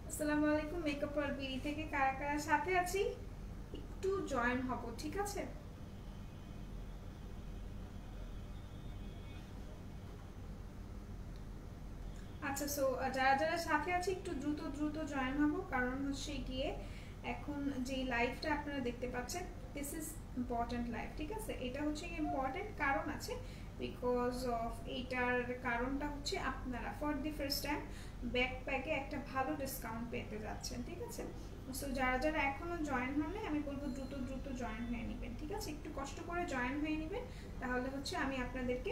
আসসালামু আলাইকুম। Makeup world BD থেকে কারা কারা সাথে আছি একটু জয়েন হব, ঠিক আছে? আচ্ছা, সো যারা যারা সাথে আছে একটু দ্রুত দ্রুত জয়েন হব, কারণ হচ্ছে গিয়ে এখন যে লাইভটা আপনারা দেখতে পাচ্ছেন, দিস ইজ ইম্পর্টেন্ট লাইভ, ঠিক আছে? এটা হচ্ছে ইম্পর্টেন্ট কারণ আছে, বিকজ অফ এইটার কারণটা হচ্ছে আপনারা ফর দি ফার্স্ট টাইম ব্যাকপ্যাকে একটা ভালো ডিসকাউন্ট পেতে যাচ্ছেন, ঠিক আছে? সো যারা যারা এখনো জয়েন হননি আমি বলবো দ্রুত দ্রুত জয়েন হয়ে নেবেন, ঠিক আছে? একটু কষ্ট করে জয়েন হয়ে নেবেন, তাহলে হচ্ছে আমি আপনাদেরকে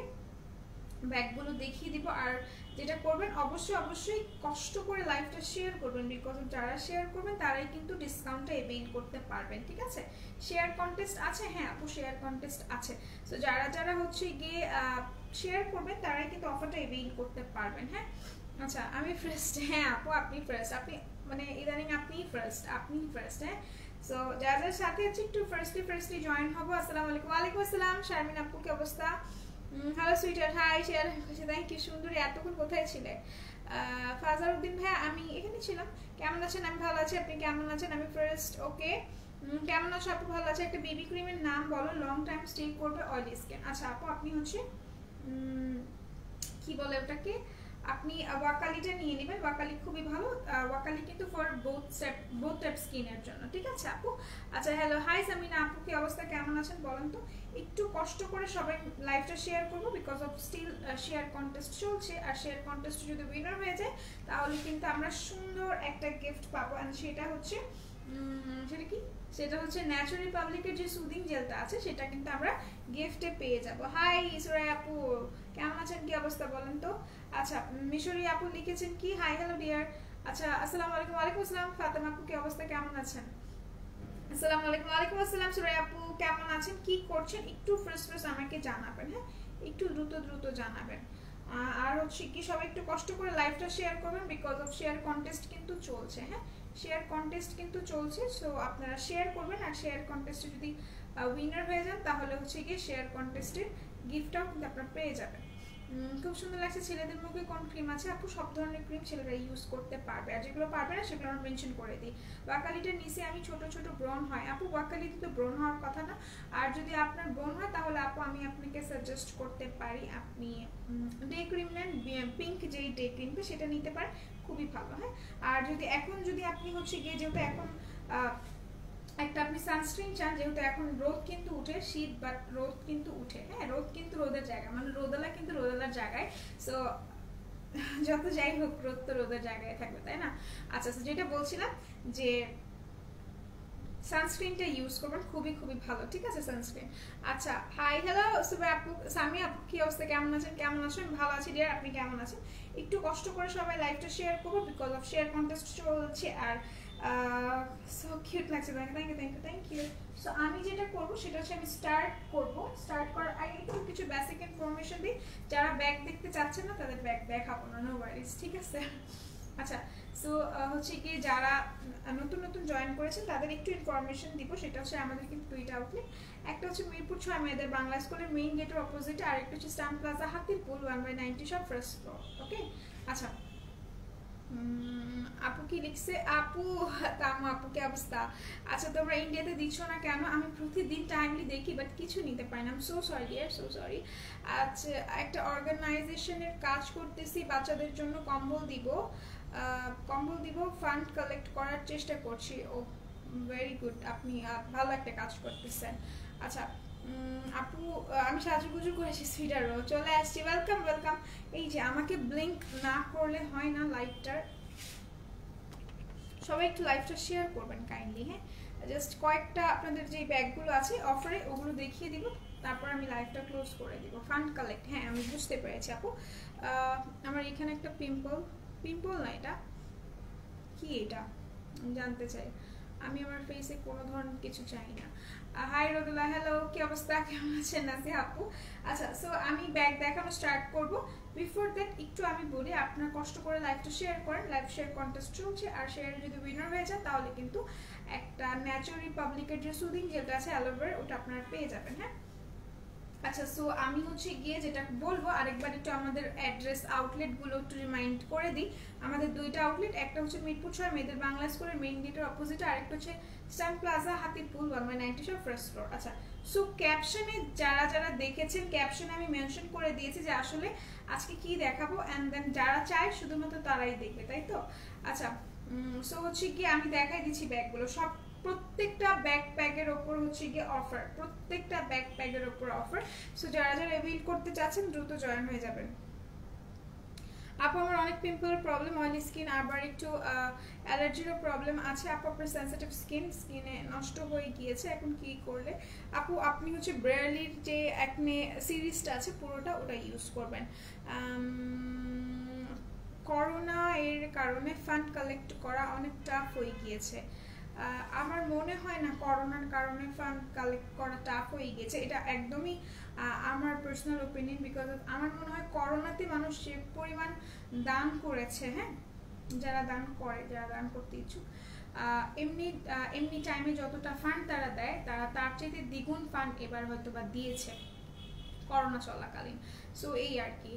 ব্যাগগুলো দেখিয়ে দিব। আর যেটা করবেন অবশ্যই অবশ্যই কষ্ট করে লাইভটা শেয়ার করবেন, বিকজ যারা শেয়ার করবেন তারাই কিন্তু ডিসকাউন্টটা এভেইল করতে পারবেন, ঠিক আছে? শেয়ার কন্টেস্ট আছে, হ্যাঁ আপু শেয়ার কন্টেস্ট আছে। সো যারা যারা হচ্ছে গিয়ে শেয়ার করবেন তারাই কিন্তু অফারটা এভেইল করতে পারবেন, হ্যাঁ? আচ্ছা আমি ফার্স্ট, হ্যাঁ আপু আপনি ফার্স্ট, আপনি মানে ইদানিং আপনি ফার্স্ট, হ্যাঁ? সো যারা যারা সাথে আছে একটু ফার্স্টলি জয়েন হবো। আসসালামু আলাইকুম। ওয়ালাইকুম আসসালাম শারমিন আপু, কি অবস্থা? হ্যালো সুইটার, হাই শেয়ার হয়েছে, থ্যাংক ইউ সুন্দরী। এতক্ষণ কোথায় ছিলে? ফাজার উদ্দিন ভাইয়া, আমি এখানে ছিলাম। কেমন আছেন? আমি ভালো আছি, আপনি কেমন আছেন? আমি ফার্স্ট, ওকে। কেমন আছো আপু? ভালো আছে। একটা বেবি ক্রিমের নাম বলো, লং টাইম স্টে করবে, অয়েলি স্কিন। আচ্ছা আপু আপনি হচ্ছে কি বলে ওটাকে, আপনি ওয়াকালিটা নিয়ে নেবেন। ওয়াকালি খুবই ভালো, ওয়াকালি কিন্তু ফর বোথ টাইপ স্কিনের জন্য, ঠিক আছে আপু? আচ্ছা হ্যালো, হাই সামিনা আপু, কি অবস্থা, কেমন আছেন বলেন তো? একটু কষ্ট করে সবাই লাইভটা শেয়ার করবো, because of still share contest চলছে, আর শেয়ার কন্টেস্ট যদি উইনার হয়ে যায় তাহলে কিন্তু আমরা সুন্দর একটা গিফট পাবো, অ্যান্ড সেটা হচ্ছে সেটা কি, সেটা হচ্ছে ন্যাচারাল রিপাবলিকের যে সুদিং জেলটা আছে সেটা কিন্তু আমরা গিফটে পেয়ে যাব। হাই ইসরাই আপু, কেমন আছেন, কি অবস্থা বলেন তো? আচ্ছা মিশরি আপু লিখেছেন কি, হাই হ্যালো ডিয়ার। আচ্ছা আসসালামু আলাইকুম। ওয়ালাইকুম আসসালাম ফাতেমা আপু, কি অবস্থা, কেমন আছেন? আসসালামু আলাইকুম। ওয়ালাইকুম আসসালাম সুরাই আপু, কেমন আছেন, কি করছেন? একটু ফার্স্ট আমাকে জানাবেন, হ্যাঁ? একটু দ্রুত দ্রুত জানাবেন। আর হচ্ছে কি সবাই একটু কষ্ট করে লাইভটা শেয়ার করবেন, বিকজ অফ শেয়ার কন্টেস্ট কিন্তু চলছে, হ্যাঁ? শেয়ার কন্টেস্ট কিন্তু চলছে, সো আপনারা শেয়ার করবেন। আর শেয়ার কন্টেস্টে যদি উইনার হয়ে যান তাহলে হচ্ছে গিয়ে শেয়ার কন্টেস্টের গিফটটাও কিন্তু আপনারা পেয়ে যাবেন। খুব সুন্দর লাগছে। ছেলেদের মুখে কোন ক্রিম আছে আপু? সব ধরনের ক্রিম ছেলেরা ইউজ করতে পারবে, আর যেগুলো পারবে না সেগুলো আমরা মেনশন করে দিই। ওয়াকালিটার নিচে আমি ছোট ছোট ব্রণ হয় আপু, ওয়াকালিতে তো ব্রণ হওয়ার কথা না। আর যদি আপনার ব্রণ হয় তাহলে আপু আমি আপনাকে সাজেস্ট করতে পারি আপনি ডে ক্রিম নেন, পিঙ্ক যেই ডে ক্রিমটা সেটা নিতে পারেন, খুবই ভালো, হ্যাঁ? আর যদি এখন যদি আপনি হচ্ছে গিয়ে যেহেতু এখন একটা আপনি সানস্ক্রিন চান, যেহেতু এখন রোদ কিন্তু উঠে, শীত বাট রোদ কিন্তু উঠে, হ্যাঁ? রোদ কিন্তু রোদের জায়গায়, মানে রোদালা কিন্তু রোদালার জায়গায়। সো যত যাই হোক রোদ তো রোদের জায়গায় থাকবে, তাই না? আচ্ছা যেটা বলছিলাম যে সানস্ক্রিনটা ইউজ করবেন, খুবই খুবই ভালো, ঠিক আছে সানস্ক্রিন। আচ্ছা হাই হ্যালো সুবে আপু, সামি আপু, কি অবস্থা, কেমন আছেন? কেমন আছেন? ভালো আছি ডিয়ার, আপনি কেমন আছেন? একটু কষ্ট করে সবাই লাইভটা শেয়ার করবো, বিকজ অফ শেয়ার কন্টেস্ট চলছে। আর সো কিউট লাগছে, থ্যাংক ইউ। সো আমি যেটা করবো সেটা হচ্ছে আমি স্টার্ট করার আগে একটু কিছু বেসিক ইনফরমেশন দিই। যারা ব্যাগ দেখতে চাচ্ছেন না তাদের ব্যাগ দেখাবো না, নো ওয়ারিজ, ঠিক আছে? আচ্ছা সো হচ্ছে কি যারা নতুন নতুন জয়েন করেছেন তাদের একটু ইনফরমেশন দিব। সেটা হচ্ছে আমাদের কিন্তু দুইটা আউটলেট, একটা হচ্ছে মিরপুর 6 মেয়েদের বাংলা স্কুলের মেইন গেটের অপোজিটে, আর একটা হচ্ছে স্টাম্প প্লাজা হাতিরপুল 1/90 সব ফার্স্ট ফ্লোর, ওকে? আচ্ছা আপু কি লিখছে? আপু তামু আপু, কি অবস্থা? আচ্ছা তোমরা ইন্ডিয়াতে দিচ্ছ না কেন? আমি প্রতিদিন টাইমলি দেখি বাট কিছু নিতে পারি না, so sorry dear, so sorry. আচ্ছা একটা অর্গানাইজেশনের কাজ করতেছি, বাচ্চাদের জন্য কম্বল দিব, ফান্ড কালেক্ট করার চেষ্টা করছি। ও ভেরি গুড, আপনি ভালো একটা কাজ করতেছেন। আচ্ছা আপু আমি সাজুগুজু করেছি, সুইটারও চলে আসছি, ওয়েলকাম ওয়েলকাম। এই যে আমাকে ব্লিঙ্ক না করলে হয় না লাইভটার, সবাই একটু লাইভটা শেয়ার করবেন কাইন্ডলি, হ্যাঁ? জাস্ট কয়েকটা আপনাদের যে ব্যাগগুলো আছে অফারে ওগুলো দেখিয়ে দিব, তারপর আমি লাইভটা ক্লোজ করে দিব। ফান্ড কালেক্ট, হ্যাঁ আমি বুঝতে পেরেছি আপু। আমার এখানে একটা পিম্পল না, এটা কি, এটা জানতে চাই। আমি আমার ফেসে কোনো ধরনের কিছু চাই না। হাই রোদুলা, হ্যালো, কি অবস্থা, কেমন আছেন নাসি আপু? আচ্ছা সো আমি ব্যাগ দেখানো স্টার্ট করব। বিফোর দ্যাট একটু আমি বলি, আপনার কষ্ট করে লাইভটা শেয়ার করেন, লাইভ শেয়ার কন্টেস্ট চলছে, আর শেয়ারে যদি উইনার হয়ে যায় তাহলে কিন্তু একটা ন্যাচারাল রিপাবলিকের যে সুদিং জেলটা আছে অ্যালোভেরা, ওটা আপনারা পেয়ে যাবেন, হ্যাঁ? আচ্ছা, সো আমি হচ্ছে গিয়ে যেটা বলবো আরেকবার একটু আমাদের অ্যাড্রেস আউটলেটগুলো একটু রিমাইন্ড করে দিই। আমাদের দুইটা আউটলেট, একটা হচ্ছে মিরপুর 6 মেয়েদের বাংলা স্কুলের মেইন গেটের অপোজিটে, আরেকটা হচ্ছে স্টান প্লাজা হাতিপুল 1/97 ফার্স্ট ফ্লোর। আচ্ছা, সো ক্যাপশনে যারা যারা দেখেছেন, ক্যাপশনে আমি মেনশন করে দিয়েছি যে আসলে আজকে কি দেখাবো, অ্যান্ড দেন যারা চায় শুধুমাত্র তারাই দেখবে, তাই তো? আচ্ছা, সো হচ্ছে গিয়ে আমি দেখাই দিচ্ছি ব্যাগগুলো সব। প্রত্যেকটা ব্যাকপ্যাকের ওপর হচ্ছে গিয়ে অফার, প্রত্যেকটা ব্যাকপ্যাকের ওপর অফার। সো যারা যারা এভিল করতে চাচ্ছেন দ্রুত জয়েন হয়ে যাবেন। আপু আমার অনেক পিম্পলের প্রবলেম, অয়েলি স্কিন, আবার একটু অ্যালার্জিরও প্রবলেম আছে আপু। আপনার সেন্সিটিভ স্কিনে নষ্ট হয়ে গিয়েছে, এখন কি করলে? আপু আপনি হচ্ছে ব্রেয়ারলির যে অ্যাকনে সিরিজটা আছে পুরোটা ওটা ইউজ করবেন। করোনা এর কারণে ফান্ড কালেক্ট করা অনেক টাফ হয়ে গিয়েছে। আমার মনে হয় না করোনার কারণে ফান্ড কালেক্ট করা টাফ হয়ে গেছে, এটা একদমই আমার পার্সোনাল ওপিনিয়ন। বিকজ আমার মনে হয় করোনাতে মানুষ যে পরিমাণ দান করেছে, হ্যাঁ, যারা দান করে, যারা দান করতে ইচ্ছুক, এমনি টাইমে যতটা ফান্ড তারা দেয়, তারা তার চাইতে দ্বিগুণ ফান্ড এবার হয়তো বা দিয়েছে করোনা চলাকালীন। সো এই আর কি।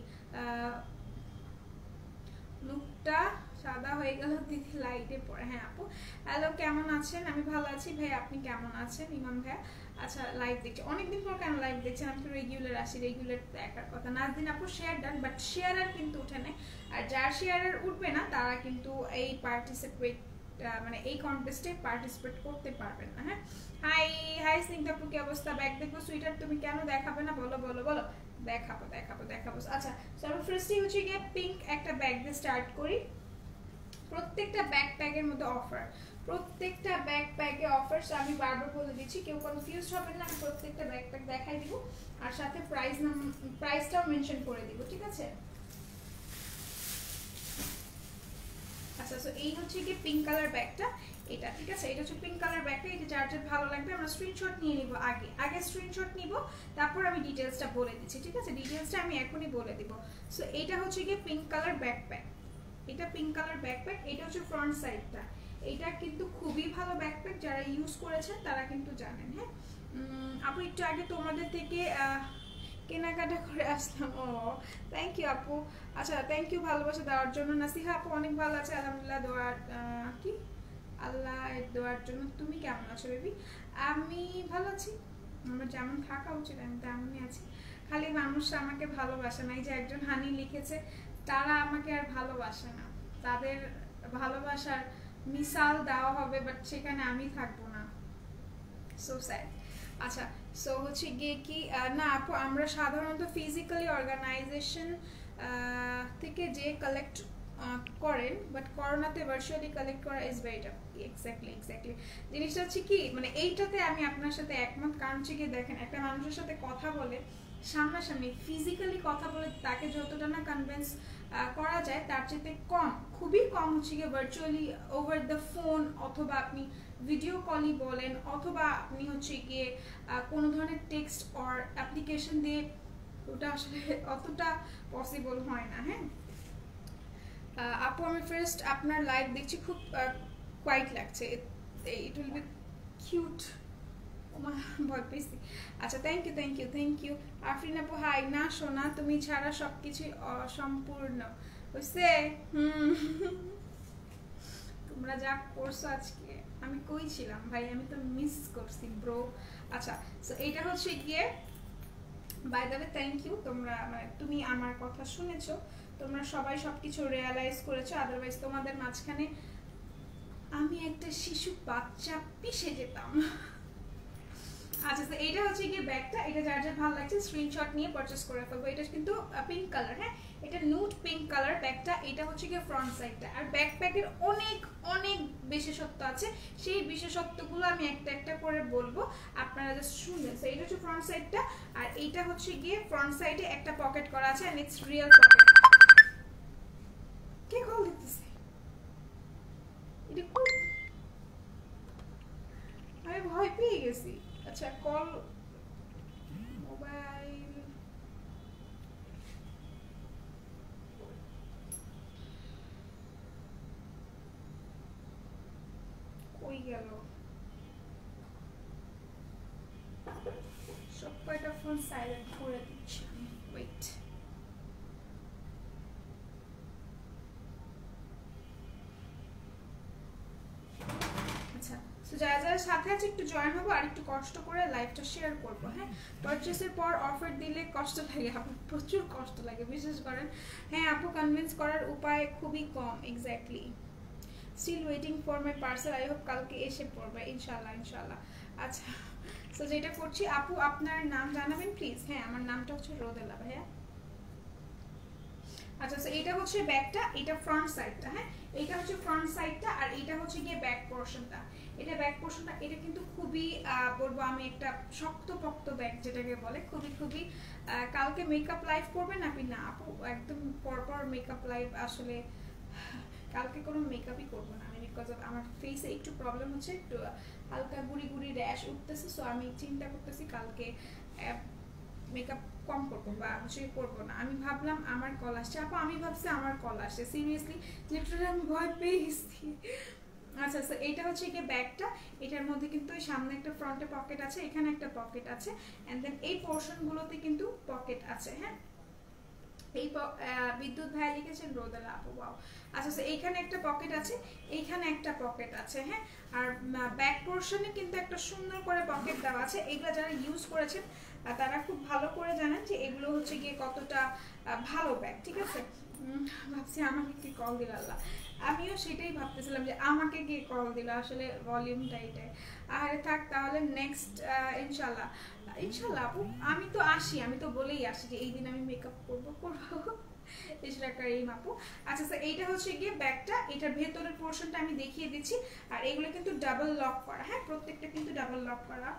লুকটা সাদা হয়ে গেল দিদি লাইটে পড়ে। হ্যাঁ আপু, হ্যালো কেমন আছেন? আমি ভালো আছি ভাই, আপনি কেমন আছেন? ইমাম ভাইয়া, আচ্ছা লাইভ দেখছি অনেকদিন পর, কেন লাইভ দেখছেন? আমি তো রেগুলার আসি, রেগুলার দেখার কথা। নাজদিন আপু শেয়ার ডান, বাট শেয়ার আর কিন্তু উঠে নেই। আর যার শেয়ার আর উঠবে না তারা কিন্তু এই পার্টিসিপেট মানে এই কন্টেস্টে পার্টিসিপেট করতে পারবেন না। হ্যাঁ, হাই হাই স্নিগ্ধা আপু, কি অবস্থা? ব্যাগ দেখবো সুইটার, তুমি কেন দেখাবে না? বলো বলো বলো। দেখাবো দেখাবো দেখাবো। আচ্ছা, সর্ব ফার্স্টই হচ্ছে গিয়ে পিঙ্ক একটা ব্যাগ দিয়ে স্টার্ট করি। প্রত্যেকটা ব্যাকপ্যাকের মধ্যে অফার, প্রত্যেকটা ব্যাকপ্যাকে অফার। আমি বারবার বলে দিচ্ছি, কেউ কনফিউজ হবেন না, আমি প্রত্যেকটা ব্যাকপ্যাক দেখাই দিব আর সাথে প্রাইসটাও মেনশন করে দিব, ঠিক আছে? আচ্ছা, সো এই হচ্ছে কি পিঙ্ক কালার ব্যাগটা, এটা ঠিক আছে? এটা হচ্ছে পিঙ্ক কালার ব্যাগটা। এটা যার যার ভালো লাগবে আমরা স্ক্রিনশট নিয়ে নিব, আগে স্ক্রিনশট নিব, তারপর আমি ডিটেলসটা বলে দিচ্ছি, ঠিক আছে? ডিটেলসটা আমি এখনই বলে দিব। সো এটা হচ্ছে কি পিঙ্ক কালার ব্যাকপ্যাক, এটা পিঙ্ক কালার ব্যাকপ্যাক। এটা হচ্ছে ফ্রন্ট সাইডটা। এটা কিন্তু খুবই ভালো ব্যাকপ্যাক, যারা ইউজ করেছেন তারা কিন্তু জানেন। হ্যাঁ আপু, একটু আগে তোমাদের থেকে কেনাকাটা করে আসলাম। ও থ্যাংক ইউ আপু। আচ্ছা, থ্যাংক ইউ ভালোবাসা দেওয়ার জন্য। নাসিহা আপু অনেক ভালো আছে আলহামদুলিল্লাহ, দোয়ার কি আল্লাহ দেওয়ার জন্য। তুমি কেমন আছো বেবি? আমি ভালো আছি, আমার যেমন থাকা উচিত আমি তেমনই আছি। খালি মানুষ আমাকে ভালোবাসে না, এই যে একজন হানি লিখেছে, তারা আমাকে আর ভালোবাসে না, তাদের ভালোবাসার মিসাল দেওয়া হবে বাট সেখানে আমি থাকবো না, সো স্যাড। আচ্ছা, সো হচ্ছে গিয়ে কি না আপু, আমরা সাধারণত ফিজিক্যালি অর্গানাইজেশন থেকে যে কালেক্ট করেন, বাট করোনাতে ভার্চুয়ালি কালেক্ট করা ইজ ভেরি টাফ। এক্স্যাক্টলি জিনিসটা হচ্ছে কি, মানে এইটাতে আমি আপনার সাথে একমত। কারণ হচ্ছে কি, দেখেন একটা মানুষের সাথে কথা বলে, সামনাসামনি ফিজিক্যালি কথা বলে তাকে যতটা না কনভিন্স করা যায়, তার চেয়ে কম, খুবই কম হচ্ছে গিয়ে ভার্চুয়ালি ওভার দ্য ফোন, অথবা আপনি ভিডিও কলই বলেন, অথবা আপনি হচ্ছে গিয়ে কোনো ধরনের টেক্সট অর অ্যাপ্লিকেশন দিয়ে, ওটা আসলে অতটা পসিবল হয় না। হ্যাঁ আপু, আমি ফার্স্ট আপনার লাইভ দেখছি, খুব কোয়াইট লাগছে, ইট উইল বি কিউট। ভয় পেয়েছি। আচ্ছা, থ্যাংক ইউ। আফরিন আপু হাই। না সোনা, তুমি ছাড়া সবকিছুই অসম্পূর্ণ হয়েছে। তোমরা যা করছো আজকে, আমি কই ছিলাম ভাই, আমি তো মিস করছি ব্রো। আচ্ছা, সো এইটা হচ্ছে গিয়ে by the way thank you, তোমরা মানে তুমি আমার কথা শুনেছো, তোমরা সবাই সবকিছু রিয়ালাইজ করেছো, আদারওয়াইজ তোমাদের মাঝখানে আমি একটা শিশু বাচ্চা পিষে যেতাম। আচ্ছা, তো এইটা হচ্ছে গিয়ে ব্যাগটা, এটা যার যার ভালো লাগছে স্ক্রিনশট নিয়ে পারচেজ করে ফেলবো। এটা কিন্তু পিঙ্ক কালার, হ্যাঁ এটা নুড পিঙ্ক কালার ব্যাগটা। এটা হচ্ছে গিয়ে ফ্রন্ট সাইডটা। আর ব্যাকপ্যাকের অনেক অনেক বিশেষত্ব আছে, সেই বিশেষত্বগুলো আমি একটা একটা করে বলবো, আপনারা জাস্ট শুনবেন। সো এটা হচ্ছে ফ্রন্ট সাইডটা, আর এইটা হচ্ছে গিয়ে ফ্রন্ট সাইডে একটা পকেট করা আছে, এন্ড ইটস রিয়েল পকেট। কে কল দিতেছে? এটা আমি ভয় পেয়ে গেছি। আচ্ছা, কল মোবাইল কই গেল? সব কয়টা ফোন সাইলেন্ট করে দিচ্ছি আমি, ওয়েট। আচ্ছা, তো যারা যারা সাথে আছে একটু জয়েন হবো আর একটু কষ্ট করে লাইভটা শেয়ার করবো। হ্যাঁ, পারচেসের পর অফার দিলে কষ্ট লাগে আপু, প্রচুর কষ্ট লাগে বিশেষ করেন। হ্যাঁ আপু, কনভিন্স করার উপায় খুবই কম। Exactly, still waiting for my parcel, I hope কালকে এসে পড়বে ইনশাল্লাহ ইনশাল্লাহ। আচ্ছা, তো যেটা করছি আপু, আপনার নাম জানাবেন প্লিজ। হ্যাঁ, আমার নামটা হচ্ছে রোদেলা ভাইয়া। আচ্ছা, তো এটা হচ্ছে ব্যাকটা, এটা ফ্রন্ট সাইডটা। হ্যাঁ, এটা হচ্ছে ফ্রন্ট সাইডটা আর এটা হচ্ছে গিয়ে ব্যাক পোর্শনটা। এটা ব্যাক পোর্শনটা, এটা কিন্তু খুবই বলবো আমি একটা শক্তপোক্ত ব্যাগ যেটাকে বলে, খুবই খুবই। কালকে মেকআপ লাইভ করবেন আপনি? না আপু, একদম পরপর মেকআপ লাইভ আসলে কালকে কোনো মেকআপই করবো না আমি, বিকজ অফ আমার ফেসে একটু প্রবলেম হচ্ছে, একটু হালকা গুড়ি গুড়ি র্যাশ উঠতেছে। সো আমি চিন্তা করতেছি কালকে মেকআপ কম করবো বা হচ্ছে করবো না। আমি ভাবলাম আমার কল আসছে আপু, আমি ভাবছি আমার কল আসছে, সিরিয়াসলি লিটারালি আমি ভয় পেয়ে গেছি। আচ্ছা, তো এটা হচ্ছে কি ব্যাগটা, এটার মধ্যে কিন্তু সামনে একটা ফ্রন্টে পকেট আছে, এখানে একটা পকেট আছে, এন্ড দেন এই পোর্শনগুলোতে কিন্তু পকেট আছে। হ্যাঁ, এই বিদ্যুৎ ভাই লিখেছেন রোদেলা আপু, ওয়াও। আচ্ছা, তো এইখানে একটা পকেট আছে, এইখানে একটা পকেট আছে। হ্যাঁ, আর ব্যাক পোর্শনে কিন্তু একটা সুন্দর করে পকেট দেওয়া আছে। এগুলো যারা ইউজ করেছেন তারা খুব ভালো করে জানেন যে এগুলো হচ্ছে গিয়ে কতটা ভালো ব্যাগ। ঠিক আছে, ভাবছি আমাকে কি কল দিল আল্লাহ, আমিও সেটাই ভাবতেছিলাম যে আমাকে কি কল দিল, আসলে ভলিউমটা এটাই। আরে থাক তাহলে, নেক্সট ইনশাল্লাহ ইনশাল্লাহ আপু, আমি তো আসি, আমি তো বলেই আসি যে এই দিন আমি মেকআপ করবো করবো। আপু আচ্ছা, তো এইটা হচ্ছে গিয়ে ব্যাগটা, এটার ভেতরের পোর্শনটা আমি দেখিয়ে দিচ্ছি। আর এগুলো কিন্তু ডাবল লক করা। হ্যাঁ, প্রত্যেকটা কিন্তু ডাবল লক করা,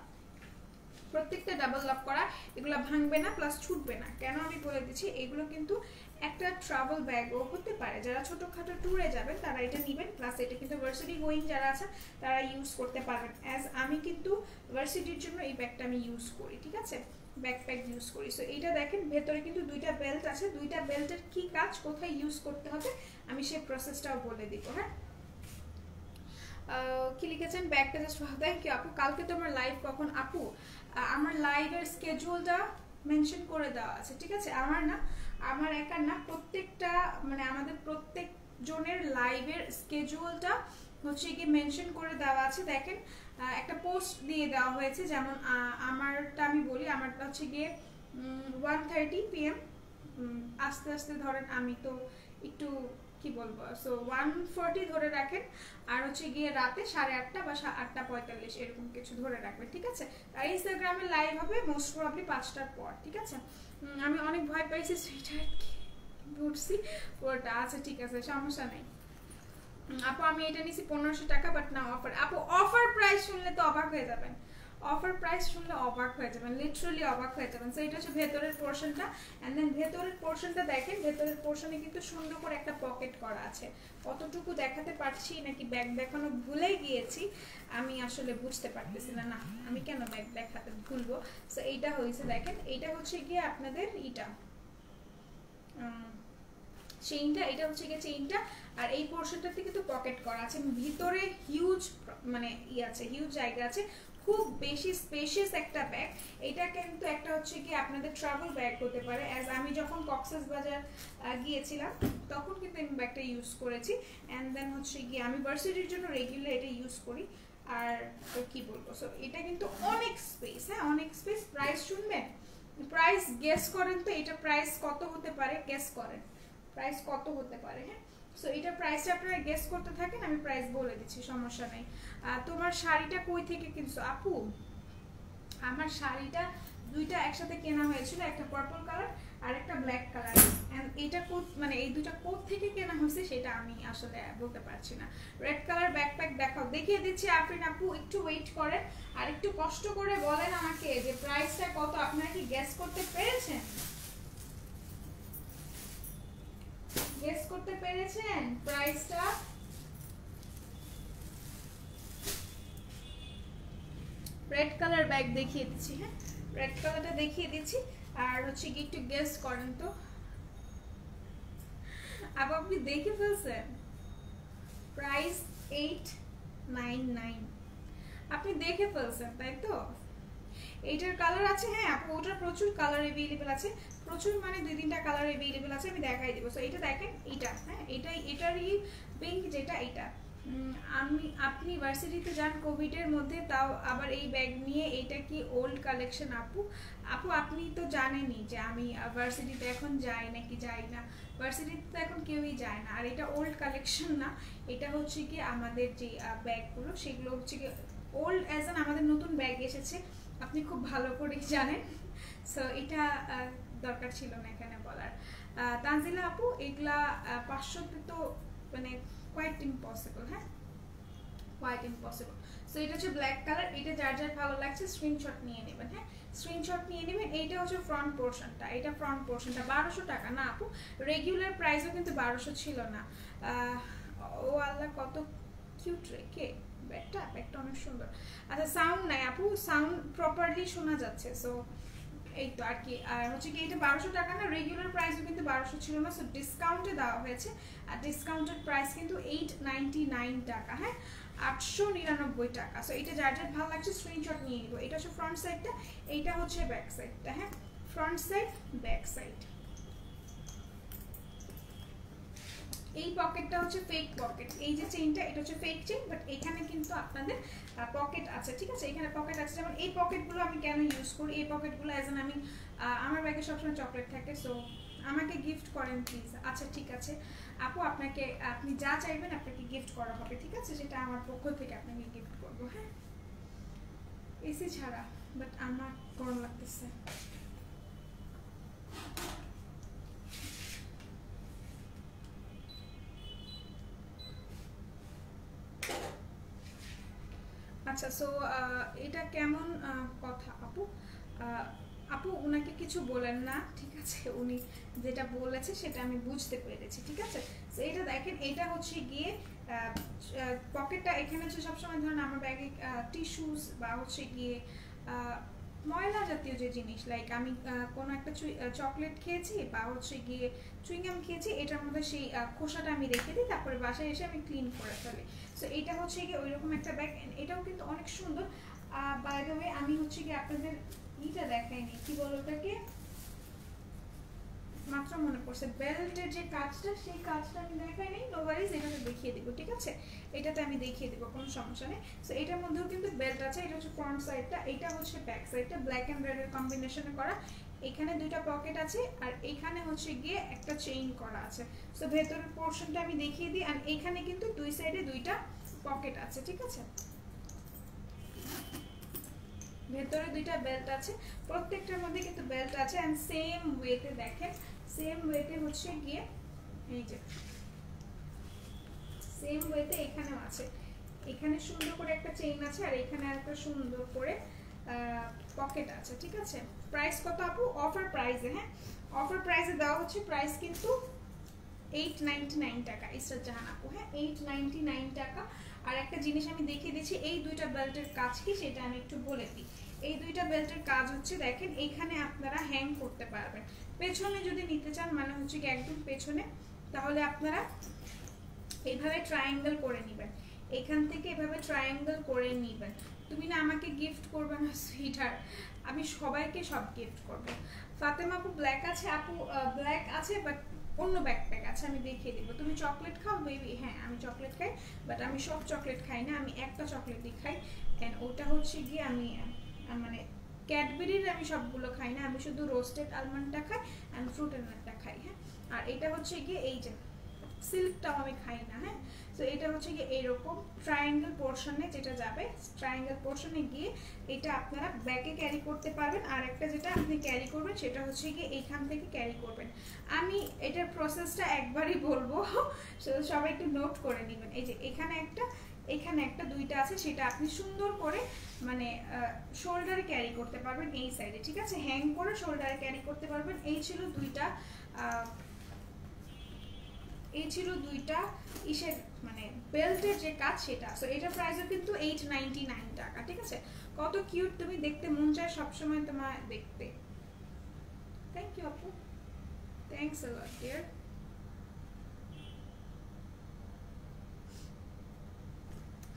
প্রত্যেকটা ডাবল লক করা, এগুলো ভাঙবে না প্লাস ছুটবে না। কেন আমি বলে দিচ্ছি, এগুলো কিন্তু একটা ট্রাভেল ব্যাগও হতে পারে। যারা ছোটখাটো ট্যুরে যাবেন তারা এটা নেবেন, প্লাস এটা কিন্তু ভার্সিটি গোয়িং যারা আছে তারা ইউজ করতে পারবেন। অ্যাজ আমি কিন্তু ভার্সিটির জন্য এই ব্যাগটা আমি ইউজ করি। ঠিক আছে, ব্যাকপ্যাক ইউজ করি। সো এইটা দেখেন, ভেতরে কিন্তু দুইটা বেল্ট আছে, দুইটা বেল্টের কি কাজ, কোথায় ইউজ করতে হবে আমি সেই প্রসেসটাও বলে দিব। হ্যাঁ, কি লিখেছেন ব্যাগটা জাস্ট, থ্যাংক ইউ আপু। কালকে তো আমার লাইভ কখন আপু? আমার লাইভের স্কেজুলটা মেনশন করে দেওয়া আছে। ঠিক আছে, আমার না, আমার একার না, প্রত্যেকটা মানে আমাদের প্রত্যেক জনের লাইভের স্কেজুলটা হচ্ছে কি মেনশন করে দেওয়া আছে। দেখেন, একটা পোস্ট দিয়ে দেওয়া হয়েছে। যেমন আমারটা আমি বলি, আমারটা হচ্ছে গিয়ে 1:30 PM। আস্তে আস্তে ধরেন, আমি তো একটু কি বলবো, সো 1:40 ধরে রাখেন। আর হচ্ছে গিয়ে রাতে 8:30 বা 8:45 এরকম কিছু ধরে রাখবেন। ঠিক আছে, আর ইনস্টাগ্রামে লাইভ হবে মোস্ট প্রবাবলি 5টার পর। ঠিক আছে, আমি অনেক ভয় পাইছি, সুইটার ঘুরছি ওটা। আচ্ছা ঠিক আছে, সমস্যা নেই আপু। আমি এটা নিছি 1500 টাকা, বাট না অফার। আপু অফার প্রাইস শুনলে তো অবাক হয়ে যাবেন, অফার প্রাইস শুনলে অবাক হয়ে যাবেন, লিটারালি অবাক হয়ে যাবেন। সো এটা হচ্ছে ভেতরের পোর্শনটা, এন্ড দেন ভেতরের পোর্শনটা দেখেন, ভেতরের পোর্শনে কিন্তু সুন্দর করে একটা পকেট করা আছে। কতটুকু দেখাতে পারছি নাকি ব্যাগ দেখানো ভুলে গিয়েছি আমি আসলে বুঝতে পারতেছি না। না, আমি কেন ব্যাগ দেখাতে ভুলবো। সো এইটা হয়েছে, দেখেন এইটা হচ্ছে গিয়ে আপনাদের ইটা চেইনটা, এটা হচ্ছে গিয়ে চেইনটা। আর এই পোর্শনটাতে কিন্তু পকেট করা আছে, ভিতরে হিউজ মানে আছে, হিউজ জায়গা আছে, খুব বেশি স্পেশিয়াস একটা ব্যাগ। এটা কিন্তু একটা হচ্ছে কি আপনাদের ট্রাভেল ব্যাগ হতে পারে। অ্যাজ আমি যখন কক্সবাজার গিয়েছিলাম তখন কিন্তু আমি ব্যাগটা ইউজ করেছি। অ্যান্ড দেন হচ্ছে গিয়ে আমি ভার্সিটির জন্য রেগুলার এটা ইউজ করি। আর কি বলবো, সো এটা কিন্তু অনেক স্পেস। হ্যাঁ, অনেক স্পেস। প্রাইস শুনবেন, প্রাইস গেস করেন তো, এটা প্রাইস কত হতে পারে, গেস করেন প্রাইস কত হতে পারে। হ্যাঁ, সো এটা প্রাইসটা আপনারা গেস করতে থাকেন, আমি প্রাইস বলে দিচ্ছি, সমস্যা নেই। তোমার শাড়িটা কই থেকে কিনছো আপু? আমার শাড়িটা দুইটা একসাথে কেনা হয়েছিল, একটা পার্পল কালার আর একটা ব্ল্যাক কালার। এন্ড এটা মানে এই দুইটা কোথা থেকে কেনা হয়েছে সেটা আমি আসলে বলতে পারছি না। রেড কালার ব্যাকপ্যাক দেখাও, দেখিয়ে দিচ্ছি আফরিন আপু, একটু ওয়েট করেন আর একটু কষ্ট করে বলেন আমাকে যে প্রাইসটা কত। আপনারা কি গেস করতে পেরেছেন? গেস করতে পেরেছেন প্রাইসটা? রেড কালার ব্যাগ দেখিয়ে দিচ্ছি। হ্যাঁ, রেড কালারটা দেখিয়ে দিচ্ছি। আর হচ্ছে কি একটু গেস করেন তো আপু, আপনি দেখে ফেলছেন প্রাইস 899। আপনি দেখে ফেলছেন তাই তো? এইটার কালার আছে, হ্যাঁ আপু ওটার প্রচুর কালার অ্যাভেলেবেল আছে, প্রচুর মানে 2-3টা কালার অ্যাভেলেবেল আছে, আমি দেখাই দেবো। সো এটা দেখেন, এইটা হ্যাঁ এটারই পিঙ্ক যেটা, এইটা আপনি ভার্সিটিতে যান কোভিডের মধ্যে, তাও আবার এই ব্যাগ নিয়ে, এটা কি ওল্ড কালেকশন আপু? আপু আপনি তো জানেনই যে আমি ভার্সিটিতে এখন যাই নাকি যাই না, ভার্সিটিতে তো এখন কেউই যায় না। আর এটা ওল্ড কালেকশন না, এটা হচ্ছে কি আমাদের যে ব্যাগগুলো সেগুলো হচ্ছে কি ওল্ড অ্যাজ অ্যান আমাদের নতুন ব্যাগ এসেছে, আপনি খুব ভালো করেই জানেন। সো এটা দরকার ছিল না এখানে বলার। তানজিলা আপু এগুলা 500তে তো মানে কোয়াইট ইম্পসিবল, হ্যাঁ কোয়াইট ইম্পসিবল। সো এটা হচ্ছে ব্ল্যাক কালার, এটা যার যার ভালো লাগছে স্ক্রিনশট নিয়ে নেবেন, হ্যাঁ স্ক্রিনশট নিয়ে নেবেন। এইটা হচ্ছে ফ্রন্ট পোর্শনটা, এটা ফ্রন্ট পোর্শনটা 1200 টাকা না আপু, রেগুলার প্রাইসও কিন্তু 1200 ছিল না। ও আল্লাহ কত কিউট রে কে ব্যাগটা অনেক সুন্দর। আচ্ছা সাউন্ড নাই আপু, সাউন্ড প্রপারলি শোনা যাচ্ছে। সো এই তো আর কি। আর হচ্ছে কি এটা 1200 টাকা না, রেগুলার প্রাইসও কিন্তু 1200 ছিল না, সো ডিসকাউন্টে দেওয়া হয়েছে। আর ডিসকাউন্টেড প্রাইস কিন্তু 899 টাকা, হ্যাঁ 899 টাকা। সো এটা যার যার ভালো লাগছে স্ক্রিনশট নিয়ে নিব। এটা হচ্ছে ফ্রন্ট সাইডটা, এইটা হচ্ছে ব্যাক সাইডটা, হ্যাঁ ফ্রন্ট সাইড ব্যাক সাইড। এই পকেটটা হচ্ছে ফেক পকেট, এই যে চেইনটা এটা হচ্ছে ফেক চেইন, বাট এখানে কিন্তু আপনাদের পকেট আছে, ঠিক আছে এখানে পকেট আছে। যেমন এই পকেটগুলো আমি কেন ইউজ করি, এই পকেটগুলো অ্যাজ আমি আমার ব্যাগে সবসময় চকলেট থাকে, সো আমাকে গিফট করেন প্লিজ। আচ্ছা ঠিক আছে আপু, আপনাকে আপনি যা চাইবেন আপনাকে গিফট করা হবে, ঠিক আছে সেটা আমার পক্ষ থেকে আপনাকে গিফট করবো। হ্যাঁ এসি ছাড়া, বাট আমার গরম লাগতেছে। আচ্ছা সো এটা কেমন কথা আপু? আপু উনাকে কিছু বলেন না, ঠিক আছে উনি যেটা বলেছে সেটা আমি বুঝতে পেরেছি, ঠিক আছে। সো এটা দেখেন, এটা হচ্ছে গিয়ে পকেটটা এখানে হচ্ছে সবসময় ধরুন আমার ব্যাগে টিস্যুস বা হচ্ছে গিয়ে ময়লা জাতীয় যে জিনিস, লাইক আমি কোনো একটা চকলেট খেয়েছি বা হচ্ছে গিয়ে চুইংগাম খেয়েছি, এটার মধ্যে সেই খোসাটা আমি রেখে দিই, তারপরে বাসায় এসে আমি ক্লিন করে ফেলি। সো এটা হচ্ছে গিয়ে ওইরকম একটা ব্যাগ, এটাও কিন্তু অনেক সুন্দর। বাই দ্য ওয়ে আমি হচ্ছে গিয়ে আপনাদের ইটা দেখাইনি, কি বলো ওটাকে, মাত্র মনে পড়ছে বেল্টের যে কাজটা, সেই কাজটা আমি দেখাইনি, নো ওয়ারিজ এটাতে দেখিয়ে দিব, ঠিক আছে এটাতে আমি দেখিয়ে দিব, কোনো সমস্যা নেই। সো এটার মধ্যেও কিন্তু বেল্ট আছে, এটা হচ্ছে ফ্রন্ট সাইডটা, এটা হচ্ছে ব্যাক সাইডটা, ব্ল্যাক এন্ড রেড এর কম্বিনেশনে করা। এখানে দুইটা পকেট আছে আর এখানে হচ্ছে গিয়ে একটা চেইন করা আছে। সো ভেতরের পোর্শনটা আমি দেখিয়ে দিই, আর এখানে কিন্তু দুই সাইডে দুইটা পকেট আছে, ঠিক আছে ভেতরে দুইটা বেল্ট আছে, প্রত্যেকটার মধ্যে কিন্তু বেল্ট আছে। এন্ড সেম ওয়েতে দেখেন, সেম ওয়েতে হচ্ছে গিয়ে এই যে সেম ওয়েতে এখানেও আছে, এখানে সুন্দর করে একটা চেইন আছে আর এখানে একটা সুন্দর করে পকেট আছে, ঠিক আছে। প্রাইস কত আপু? অফার প্রাইসে, হ্যাঁ অফার প্রাইসে দেওয়া হচ্ছে, প্রাইস কিন্তু 899 টাকা ইসরাত জাহান আপু, হ্যাঁ 899 টাকা। আর একটা জিনিস আমি দেখিয়ে দিচ্ছি, এই দুইটা বেল্টের কাজ কি সেটা আমি একটু বলে দিই। এই দুইটা বেল্টের কাজ হচ্ছে দেখেন, এইখানে আপনারা হ্যাং করতে পারবেন, পেছনে যদি নিতে চান মানে হচ্ছে কি একদম পেছনে, তাহলে আপনারা এইভাবে ট্রায়াঙ্গেল করে নেবেন, এখান থেকে এভাবে ট্রায়াঙ্গেল করে নেবেন। তুমি না আমাকে গিফট করবে না সুইটার, আমি সবাইকে সব গিফট করব। ফাতেমা আপু ব্ল্যাক আছে, আপু ব্ল্যাক আছে বাট অন্য ব্যাকপ্যাক আছে, আমি দেখিয়ে দেবো। তুমি চকলেট খাও বেবি? হ্যাঁ আমি চকলেট খাই, বাট আমি সব চকলেট খাই না, আমি একটা চকলেটই খাই, অ্যান্ড ওটা হচ্ছে গিয়ে আমি মানে ক্যাডবেরির আমি সবগুলো খাই না, আমি শুধু রোস্টেড আলমন্ডটা খাই অ্যান্ড ফ্রুট আলমন্ডটা খাই, হ্যাঁ। আর এটা হচ্ছে গিয়ে এই যে সিল্কটাও আমি খাই না, হ্যাঁ। তো এটা হচ্ছে গিয়ে এইরকম ট্রায়াঙ্গেল পোর্শনে যেটা যাবে, ট্রায়াঙ্গেল পোর্শনে গিয়ে এটা আপনারা ব্যাকে ক্যারি করতে পারবেন। আর একটা যেটা আপনি ক্যারি করবেন সেটা হচ্ছে গিয়ে এইখান থেকে ক্যারি করবেন। আমি এটার প্রসেসটা একবারই বলবো, সবাই একটু নোট করে নেবেন। এই যে এখানে একটা, এখানে একটা, দুইটা আছে, সেটা আপনি সুন্দর করে মানে শোল্ডারে ক্যারি করতে পারবেন এই সাইডে, ঠিক আছে হ্যাং করে শোল্ডারে ক্যারি করতে পারবেন। এই ছিল দুইটা ইসের মানে বেল্টের যে কাজ সেটা। সো এটার প্রাইসও কিন্তু 899 টাকা, ঠিক আছে। কত কিউট, তুমি দেখতে মন চায় সবসময় তোমার দেখতে। থ্যাংক ইউ আপু, thanks a lot dear.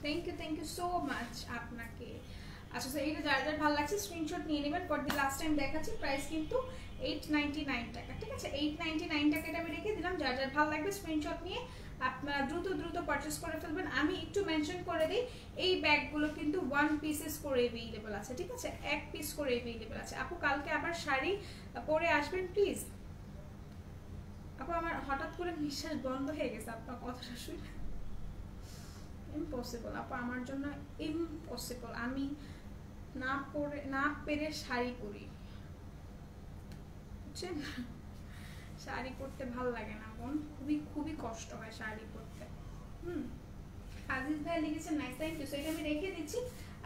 Thank you so much আপনাকে। আচ্ছা স্যার এটা যার যার ভালো লাগছে স্ক্রিনশট নিয়ে নেবেন। ফর দি লাস্ট টাইম দেখাচ্ছি, প্রাইস কিন্তু 899 টাকা, ঠিক আছে? 899 টাকাটা আমি রেখে দিলাম। যার যার ভালো লাগবে স্ক্রিনশট নিয়ে আপনারা দ্রুত পারচেস করে ফেলবেন। আমি একটু মেনশন করে দিই, এই ব্যাগগুলো কিন্তু 1 পিসেস করে अवेलेबल আছে, ঠিক আছে? 1 পিস করে अवेलेबल আছে। আপু কালকে আবার শাড়ি পরে আসবেন প্লিজ। আপু আমার হঠাৎ করে নিঃশ্বাস বন্ধ হয়ে গেছে আপনার কথাটা শুনে। ইম্পসিবল আপু, আমার জন্য ইম্পসিবল। আমি না পেরে শাড়ি পরি, বুঝছেন? শাড়ি পরতে ভালো লাগে না বোন, খুবই কষ্ট হয় শাড়ি পরতে। আজিজ ভাই লিখেছেন নাইস, থ্যাংক ইউ। সো এটা আমি রেখে দিচ্ছি।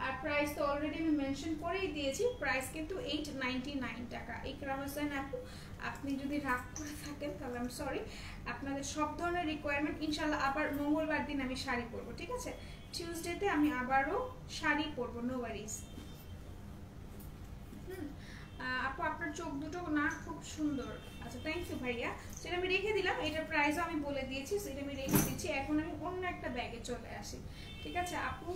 আর প্রাইস তো অলরেডি আমি মেনশন করেই দিয়েছি, প্রাইস কিন্তু 899 টাকা। ইকরা হোসেন আপু আপনি যদি রাগ করে থাকেন তাহলে আমি সরি। আপনাদের সব ধরনের রিকোয়ারমেন্ট ইনশাল্লাহ আবার মঙ্গলবার দিন আমি শাড়ি পরবো, ঠিক আছে? টিউসডেতে আমি আবারও শাড়ি পরবো, নো ওয়ারিজ। আপু আপনার চোখ দুটো না খুব সুন্দর। আচ্ছা থ্যাংক ইউ ভাইয়া, সেটা আমি রেখে দিলাম। এটার প্রাইসও আমি বলে দিয়েছি, সেটা আমি রেখে দিচ্ছি। এখন আমি অন্য একটা ব্যাগে চলে আসি, ঠিক আছে? আপু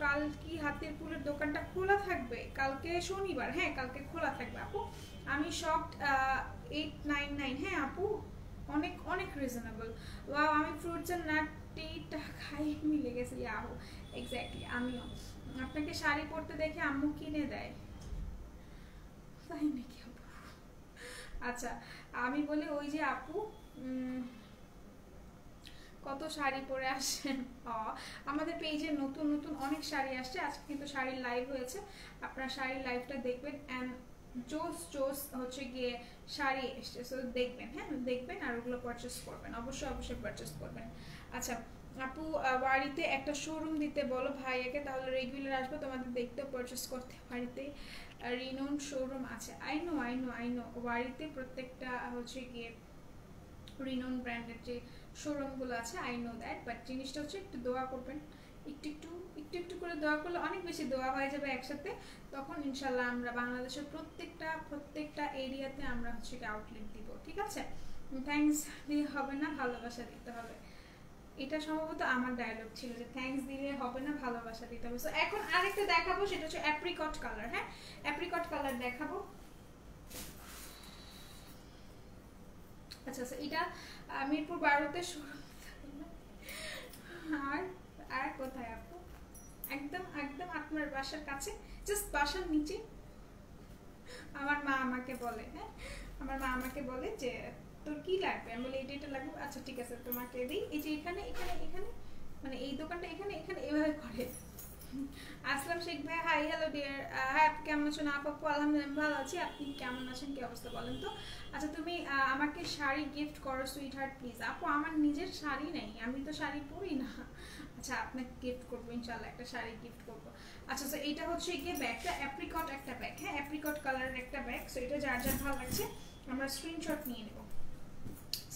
কাল কি হাতের ফুলের দোকানটা খোলা থাকবে? কালকে শনিবার, হ্যাঁ কালকে খোলা থাকবে আপু। আমি শপড 899, হ্যাঁ আপু অনেক অনেক রিজনেবল। ওয়াও, আমি ফ্রুটস এন্ড নাটটা খাই মিলে গেছি। আহো এক্স্যাক্টলি, আমিও আপনাকে শাড়ি পরতে দেখে আম্মু কিনে দেয়, তাই নাকি আপু? আচ্ছা আমি বলি ওই যে আপু কত শাড়ি পরে আসেন। আমাদের পেজে নতুন অনেক শাড়ি আসছে। আজকে কিন্তু শাড়ির লাইভ হয়েছে, আপনারা শাড়ির লাইভটা দেখবেন। অ্যান্ড জোস হচ্ছে গিয়ে শাড়ি এসছে, সো দেখবেন, হ্যাঁ দেখবেন আর ওগুলো পারচেস করবেন, অবশ্যই পারচেস করবেন। আচ্ছা আপু বাড়িতে একটা শোরুম দিতে বলো ভাইয়াকে, তাহলে রেগুলার আসবো তোমাদের দেখতে, পারচেস করতে। বাড়িতে রিনোন শোরুম আছে। আই নো বাড়িতে প্রত্যেকটা হচ্ছে গিয়ে রিনোন ব্র্যান্ডের যে শোরুমগুলো আছে, আই নো দ্যাট। বাট জিনিসটা হচ্ছে একটু দোয়া করবেন, একটু করে দোয়া করলে অনেক বেশি দোয়া হয়ে যাবে একসাথে। তখন ইনশাল্লাহ আমরা বাংলাদেশের প্রত্যেকটা এরিয়াতে আমরা হচ্ছে কি আউটলেট দিব, ঠিক আছে? থ্যাঙ্কস দিয়ে হবে না, ভালোবাসা দিতে হবে। এটা সম্ভবত আমার ডায়লগ ছিল যে থ্যাঙ্কস দিলে হবে না, ভালোবাসা দিতে হবে। সো এখন আরেকটা দেখাবো, সেটা হচ্ছে অ্যাপ্রিকট কালার। হ্যাঁ অ্যাপ্রিকট কালার দেখাবো। আচ্ছা এটা মিরপুর 12তে শোরুম। আর কোথায় আপু? একদম আপনার বাসার কাছে, জাস্ট বাসার নিচে। আমার মা আমাকে বলে, হ্যাঁ আমার মা আমাকে বলে যে তোর কি লাগবে, আমি বলি এটা লাগবে, আচ্ছা ঠিক আছে তোমাকে দিই। এই যে এখানে মানে এই দোকানটা এখানে এভাবে করে। আসলাম শেখ ভাই, হাই হ্যালো ডিয়ার। হ্যাঁ আপনি কেমন আছেন? আপু আলহামদুলিল্লাহ ভালো আছি, আপনি কেমন আছেন, কি অবস্থা বলেন তো? আচ্ছা তুমি আমাকে শাড়ি গিফট করো সুইট হার্ট প্লিজ। আপু আমার নিজের শাড়ি নেই, আমি তো শাড়ি পরি না। আচ্ছা আপনাকে গিফট করবো ইনশাল্লাহ, একটা শাড়ি গিফট করবো। আচ্ছা তো এটা হচ্ছে গিয়ে ব্যাগটা অ্যাপ্রিকট একটা ব্যাগ, হ্যাঁ অ্যাপ্রিকট কালারের একটা ব্যাগ। সো এটা যার ভালো লাগছে আমরা স্ক্রিনশট নিয়ে নেব,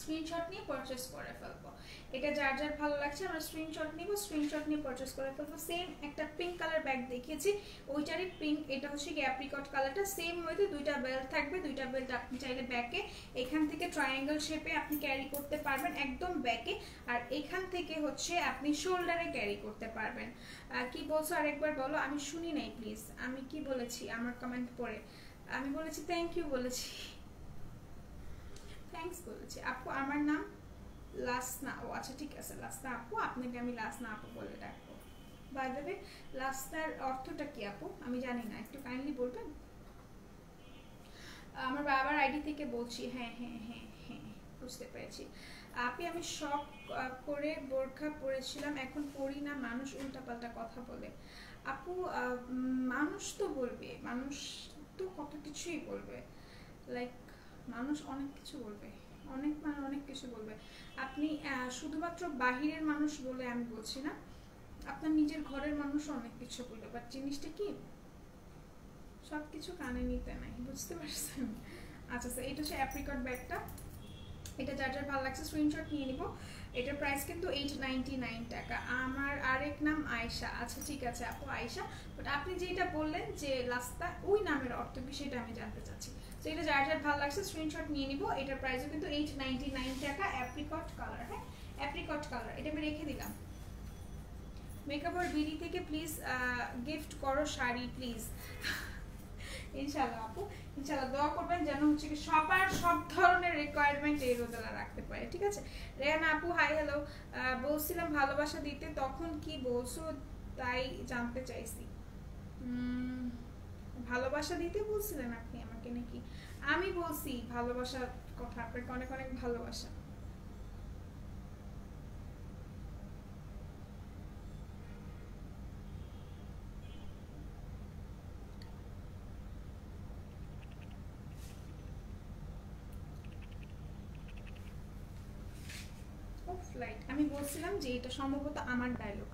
স্ক্রিনশট নিয়ে পারচেস করে ফেলবো। এটা যার ভালো লাগছে আমরা স্ক্রিনশট নিব, স্ক্রিনশট নিয়ে পারচেস করে ফেলবো। সেম একটা পিঙ্ক কালার ব্যাগ দেখিয়েছি, ওইটারই পিঙ্ক, এটা হচ্ছে কি অ্যাপ্রিকট কালারটা। সেম ওয়েতে দুইটা বেল্ট থাকবে, দুইটা বেল্ট আপনি চাইলে ব্যাকে এখান থেকে ট্রায়াঙ্গেল শেপে আপনি ক্যারি করতে পারবেন একদম ব্যাকে, আর এখান থেকে হচ্ছে আপনি শোল্ডারে ক্যারি করতে পারবেন। কি বলছো আরেকবার বলো, আমি শুনি নাই প্লিজ। আমি কি বলেছি আমার কমেন্ট পড়ে? আমি বলেছি থ্যাংক ইউ বলেছি, থ্যাঙ্কস বলেছি। আপু আমার নাম লাসনা। ও আচ্ছা ঠিক আছে লাসনা আপু, আপনাকে আমি লাসনা আপু বলে ডাকবো। বাই দ্য ওয়ে লাসনার অর্থটা কি আপু? আমি জানি না, একটু কাইন্ডলি বলবেন? আমার বাবার আইডি থেকে বলছি। হ্যাঁ বুঝতে পেরেছি আপনি। আমি শখ করে বোরখা পরেছিলাম, এখন পরি না, মানুষ উল্টাপাল্টা কথা বলে। আপু মানুষ তো বলবে, মানুষ তো কত কিছুই বলবে, লাইক মানুষ অনেক কিছু বলবে, অনেক কিছু বলবে। আপনি শুধুমাত্র বাহিরের মানুষ বলে আমি বলছি না, আপনার নিজের ঘরের মানুষ অনেক কিছু বলবে। বাট জিনিসটা কি সবকিছু কানে নিতে নাই, বুঝতে পারছেন? আচ্ছা স্যার এটা হচ্ছে অ্যাপ্রিকট ব্যাগটা, এটা যার ভালো লাগছে স্ক্রিনশট নিয়ে নিব। এটার প্রাইস কিন্তু 899 টাকা। আমার আরেক নাম আয়েশা। আচ্ছা ঠিক আছে আপু আয়েশা, বাট আপনি যেটা বললেন যে লাস্তা, ওই নামের অর্থ কি সেটা আমি জানতে চাচ্ছি। তো এটা যার ভালো লাগছে স্ক্রিনশট নিয়ে নিব। এটার প্রাইসও কিন্তু 899 টাকা, অ্যাপ্রিকট কালার। হ্যাঁ অ্যাপ্রিকট কালার, এটা আমি রেখে দিলাম। মেকআপ আর বিডি থেকে প্লিজ গিফট করো শাড়ি প্লিজ। ইনশাআল্লাহ আপু, ইনশাআল্লাহ দোয়া করবেন যেন হচ্ছে কি সবার সব ধরনের রিকোয়ারমেন্ট এই রোজালা রাখতে পারে, ঠিক আছে। রেহানা আপু হাই হ্যালো, বলছিলাম ভালোবাসা দিতে, তখন কি বলছো তাই জানতে চাইছি। ভালোবাসা দিতে বলছিলেন আপনি আমাকে নাকি? আমি বলছি ভালোবাসার কথা, আপনাকে অনেক অনেক ভালোবাসা। ফ্লাইট আমি বলছিলাম যে এটা সম্ভবত আমার ডায়লগ,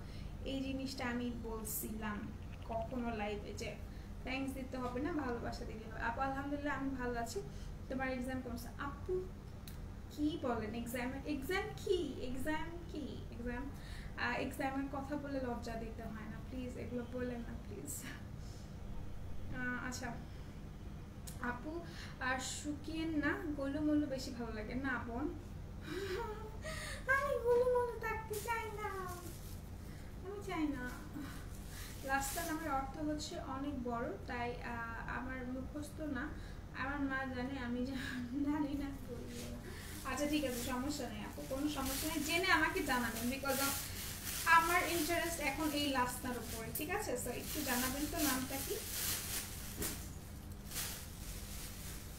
এই জিনিসটা আমি বলছিলাম কখনো লাইভে যে থ্যাঙ্কস দিতে হবে না, ভালোবাসা দিতে হবে। আপু আলহামদুলিল্লাহ আমি ভালো আছি, তোমার এক্সাম কেমন? আপু কি বলেন এক্সাম কি এক্সামের কথা বলে লজ্জা দিতে হয় না প্লিজ, এগুলো বললেন না প্লিজ। আচ্ছা আপু আর শুকিয়েন না, গোলুমলু বেশি ভালো লাগে না বোন? আমি গোলুমলু থাকতে চাই না, আমি চাই না। রাস্তা নামের অর্থ হচ্ছে অনেক বড়, তাই আমার মুখস্থ না, আমার মা জানে, আমি জানি না। আচ্ছা ঠিক আছে, সমস্যা নেই আপু, কোনো সমস্যা নেই, জেনে আমাকে জানাবেন, বিকজ অফ আমার ইন্টারেস্ট এখন এই রাস্তার উপরে, ঠিক আছে। সো একটু জানাবেন তো নামটা কি।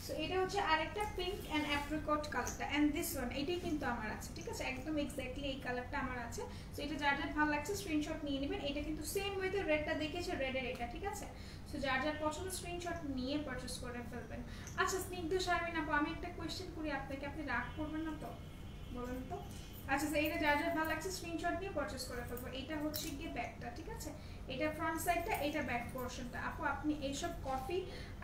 সো এটা হচ্ছে আরেকটা পিঙ্ক এন্ড অ্যাপ্রিকট কালারটা, এন্ড দিস ওয়ান এটাই কিন্তু আমার আছে, ঠিক আছে, একদম এক্স্যাক্টলি এই কালারটা আমার আছে। সো এটা যার যার ভালো লাগছে স্ক্রিনশট নিয়ে নেবেন, এটা কিন্তু সেম ওয়েতে রেডটা দেখেছে, রেডের এটা, ঠিক আছে। সো যার যার পছন্দ স্ক্রিনশট নিয়ে পারচেজ করে ফেলবেন। আচ্ছা স্নিগ্ধ শারমিন আপু, আমি একটা কোয়েশ্চেন করি আপনাকে, আপনি রাগ করবেন না তো, বলেন তো? আচ্ছা এইটা যার যার ভালো লাগছে স্ক্রিনশট নিয়ে পারচেজ করে ফেলবো। এটা হচ্ছে গিয়ে ব্যাকটা, ঠিক আছে, এটা ফ্রন্ট সাইডটা, এটা ব্যাক পোরশনটা। আপু আপনি এইসব কফি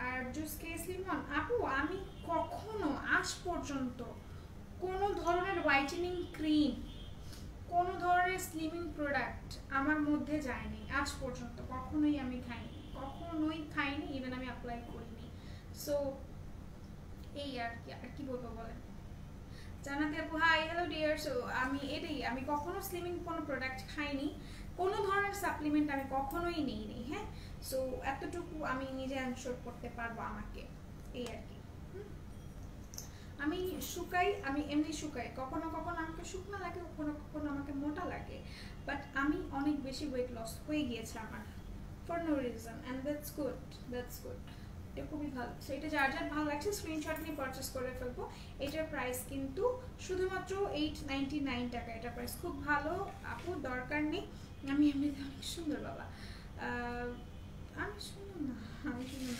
আর জুস কেস লিমন? আপু আমি কখনো আজ পর্যন্ত কোনো ধরনের হোয়াইটেনিং ক্রিম, কোনো ধরনের স্লিমিং প্রোডাক্ট আমার মধ্যে যায়নি আজ পর্যন্ত, কখনোই আমি খাইনি, ইভেন আমি অ্যাপ্লাই করিনি। সো এই আর কি বলবো বলেন। জানাতে আপু হাই হ্যালো ডিয়ার। সো আমি কখনো স্লিমিং কোনো প্রোডাক্ট খাইনি, কোনো ধরনের সাপ্লিমেন্ট আমি কখনোই নিইনি, হ্যাঁ। সো এতটুকু আমি নিজে অ্যানসার করতে পারবো আমাকে, এই আর কি। আমি শুকাই, আমি এমনি শুকাই, কখনো কখনো আমাকে শুকনো লাগে, কখনো কখনো আমাকে মোটা লাগে, বাট আমি অনেক বেশি ওয়েট লস হয়ে গিয়েছে আমার, for no reason, and that's good, এটা খুবই ভালো। সো এটা যার যার ভালো লাগছে স্ক্রিনশট নিয়ে পারচেস করে ফেলবো। এটার প্রাইস কিন্তু শুধুমাত্র 899 টাকা, এটা প্রাইস খুব ভালো আপু, দরকার নেই। আমি এমনিতে অনেক সুন্দর বাবা, আমি সুন্দর না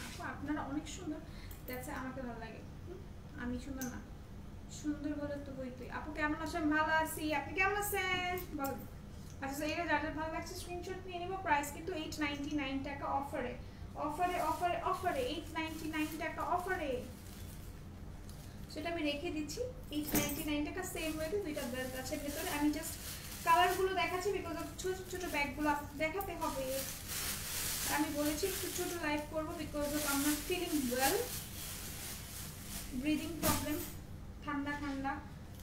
আপু, আপনারা অনেক সুন্দর, দ্যাটস আমাকে ভালো লাগে। আমি সুন্দর না, সুন্দর বলে তো হইতোই। আপু কেমন আছেন? ভালো আছি, আপনি কেমন আছেন বলেন? আচ্ছা এটা যার যার ভালো লাগছে স্ক্রিনশট নিয়ে নেবো। প্রাইস কিন্তু 899 টাকা, অফারে 899 টাকা অফারে। সেটা আমি রেখে দিচ্ছি 899 টাকা। সেম ওয়েতে দুইটা বেল্ট আছে ভেতরে, আমি জাস্ট কালারগুলো দেখাচ্ছি বিকজ অফ ছোট ছোট ব্যাগগুলো দেখাতে হবে। আমি বলেছি একটু ছোট লাইভ করবো because of I am not feeling well, breathing problem, ঠান্ডা ঠান্ডা,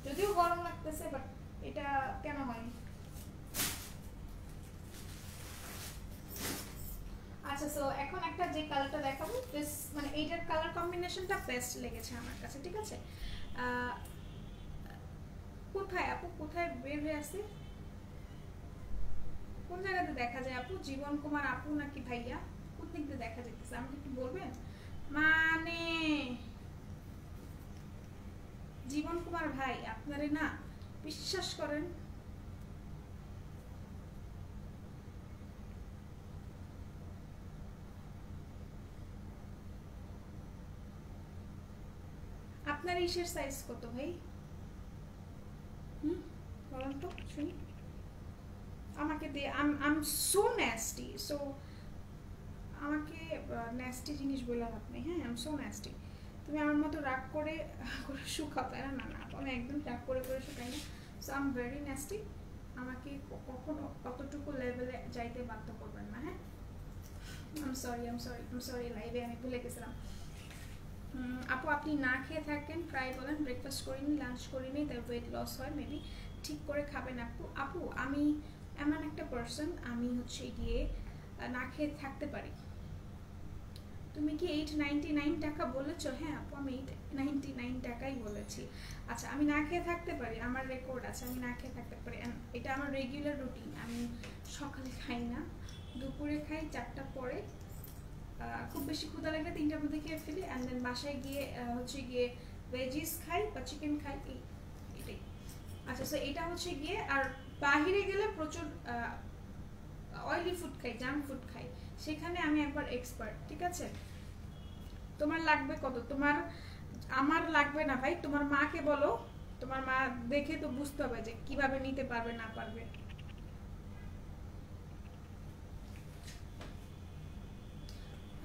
যদিও গরম লাগতেছে, বাট এটা কেন হয়। আচ্ছা সো এখন একটা যে কালারটা দেখাবো, দিস মানে এইটার কালার কম্বিনেশনটা বেস্ট লেগেছে আমার কাছে, ঠিক আছে। কোথায় আপু, কোথায় বের হয়ে আছে, কোন জায়গাতে দেখা যায় আপু? জীবন কুমার আপু নাকি ভাইয়া, কোন দিক দিয়ে দেখা যাইতেছে আমাকে একটু বলবেন? মানে জীবন কুমার ভাই, আপনারে না বিশ্বাস করেন আপনার ইসের সাইজ কত ভাই? বলেন তো শুনি, আমাকে দিয়ে আম সো ন্যাস্টি, সো আমাকে ন্যাস্টি জিনিস বলে লাভ নেই, হ্যাঁ আম সো ন্যাস্টি। তুমি আমার মতো রাগ করে শুকাও, তাই না? না আমি একদম রাগ করে শুকাই না, সো আম ভেরি ন্যাস্টি। আমাকে কখনো কতটুকু লেভেলে যাইতে বাধ্য করবেন না, হ্যাঁ। আম সরি লাইভে আমি ভুলে গেছিলাম। আপু আপনি না খেয়ে থাকেন প্রায় বলেন, ব্রেকফাস্ট করিনি, লাঞ্চ করিনি, তাই ওয়েট লস হয়, মেবি ঠিক করে খাবেন আপু। আপু আমি এমন একটা পার্সন আমি হচ্ছে গিয়ে না খেয়ে থাকতে পারি। তুমি কি 899 টাকা বলেছো? হ্যাঁ আপু আমি 899 টাকাই বলেছি। আচ্ছা আমি না খেয়ে থাকতে পারি, আমার রেকর্ড আছে, আমি না খেয়ে থাকতে পারি। এটা আমার রেগুলার রুটিন। আমি সকালে খাই না, দুপুরে খাই 4টার পরে, খুব বেশি ক্ষুধা লাগলে 3টার মধ্যে খেয়ে ফেলি, অ্যান্ড দেন বাসায় গিয়ে হচ্ছে গিয়ে ভেজিস খাই বা চিকেন খাই, এটাই। আচ্ছা সো এটা হচ্ছে গিয়ে, আর বাহিরে গেলে প্রচুর অয়েলি ফুড খাই, জাঙ্ক ফুড খাই, সেখানে আমি একবার এক্সপার্ট। ঠিক আছে, তোমার লাগবে কত? তোমার আমার লাগবে না ভাই, তোমার মাকে বলো, তোমার মা দেখে তো বুঝতে হবে যে কিভাবে নিতে পারবে না পারবে।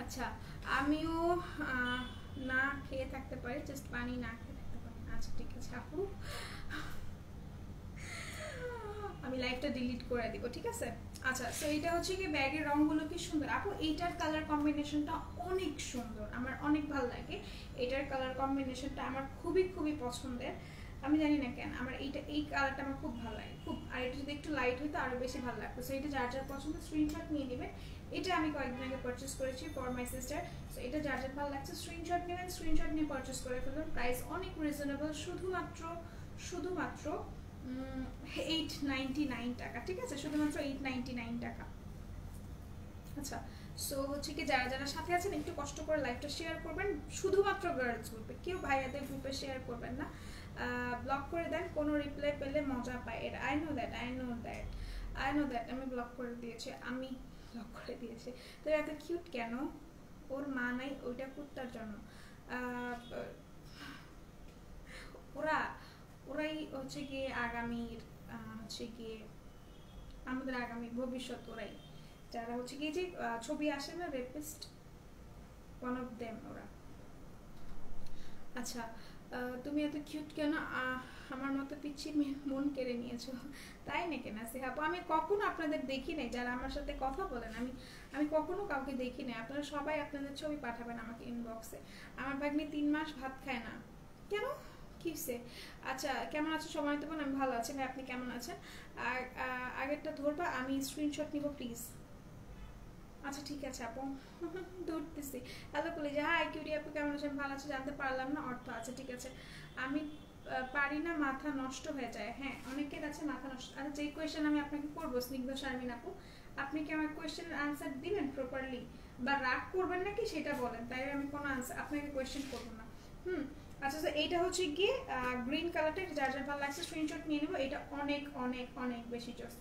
আচ্ছা আমিও না খেয়ে থাকতে পারি, জাস্ট পানি না খেয়ে থাকতে পারি। আচ্ছা ঠিক আছে আপু, আমি লাইভটা ডিলিট করে দিব, ঠিক আছে। আচ্ছা সো এটা হচ্ছে কি ব্যাগের রংগুলো কি সুন্দর আপু, এইটার কালার কম্বিনেশনটা অনেক সুন্দর, আমার অনেক ভালো লাগে। এটার কালার কম্বিনেশনটা আমার খুবই খুবই পছন্দের, আমি জানি না কেন আমার এই কালারটা আমার খুব ভালো লাগে খুব। আর এটা যদি একটু লাইট হইতো আরো বেশি ভালো লাগতো। সো এটা যার যার পছন্দ স্ক্রিনশট নিয়ে নেবেন। এটা আমি কয়েকদিন আগে পারচেজ করেছি ফর মাই সিস্টার। সো এটা যার যার ভালো লাগছে স্ক্রিনশট নেবেন, স্ক্রিনশট নিয়ে পারচেজ করে ফেলবেন। প্রাইস অনেক রিজনেবল, শুধুমাত্র 899 টাকা, ঠিক আছে, শুধুমাত্র 899 টাকা। আচ্ছা সো হচ্ছে কি যারা যারা সাথে আছেন একটু কষ্ট করে লাইভটা শেয়ার করবেন, শুধুমাত্র গার্লস গ্রুপে, কেউ ভাইয়াদের গ্রুপে শেয়ার করবেন না। ব্লক করে দেন, কোনো রিপ্লাই পেলে মজা পায় এর। আই নো দ্যাট আমি ব্লক করে দিয়েছি, তো এত কিউট কেন? ওর মা নাই, ওইটা কুত্তার জন্য। ওরাই হচ্ছে গিয়ে আগামীর হচ্ছে গিয়ে আমাদের আগামী ভবিষ্যৎ, ওরাই যারা হচ্ছে গিয়ে যে ছবি আসে না রেপিস্ট, ওয়ান অফ দেম ওরা। আচ্ছা তুমি এত কিউট কেন? আমার মতো পিচ্ছি মন কেড়ে নিয়েছো, তাই নাকি না আপু? আমি কখনো আপনাদের দেখি নাই, যারা আমার সাথে কথা বলেন আমি কখনো কাউকে দেখি নাই। আপনারা সবাই আপনাদের ছবি পাঠাবেন আমাকে ইনবক্সে। আমার ভাগ্নি 3 মাস ভাত খায় না, কেন কিসে? আচ্ছা কেমন আছো সময় দেবেন? আমি ভালো আছি ভাই, আপনি কেমন আছেন? আর আগেরটা ধরবা, আমি স্ক্রিনশট নিব প্লিজ। আচ্ছা ঠিক আছে আপু, ধরতেছি। হ্যালো কলিজা, হাই কিউটি আপু কেমন আছেন? ভালো আছে, জানতে পারলাম না অর্থ। আচ্ছা ঠিক আছে, আমি পারি না, মাথা নষ্ট হয়ে যায়। হ্যাঁ অনেকের আছে মাথা নষ্ট। আচ্ছা যে কোয়েশ্চেন আমি আপনাকে করবো স্নিগ্ধ শারমিন আপু, আপনি কি আমার কোয়েশ্চেনের আনসার দিবেন প্রপারলি, বা রাগ করবেন নাকি সেটা বলেন, তাই আমি কোনো আনসার আপনাকে কোয়েশ্চেন করবো না। আচ্ছা তো এইটা হচ্ছে গিয়ে গ্রিন কালারটা, যার যার ভালো লাগছে স্ক্রিনশট নিয়ে নেবো। এটা অনেক অনেক অনেক বেশি জোস।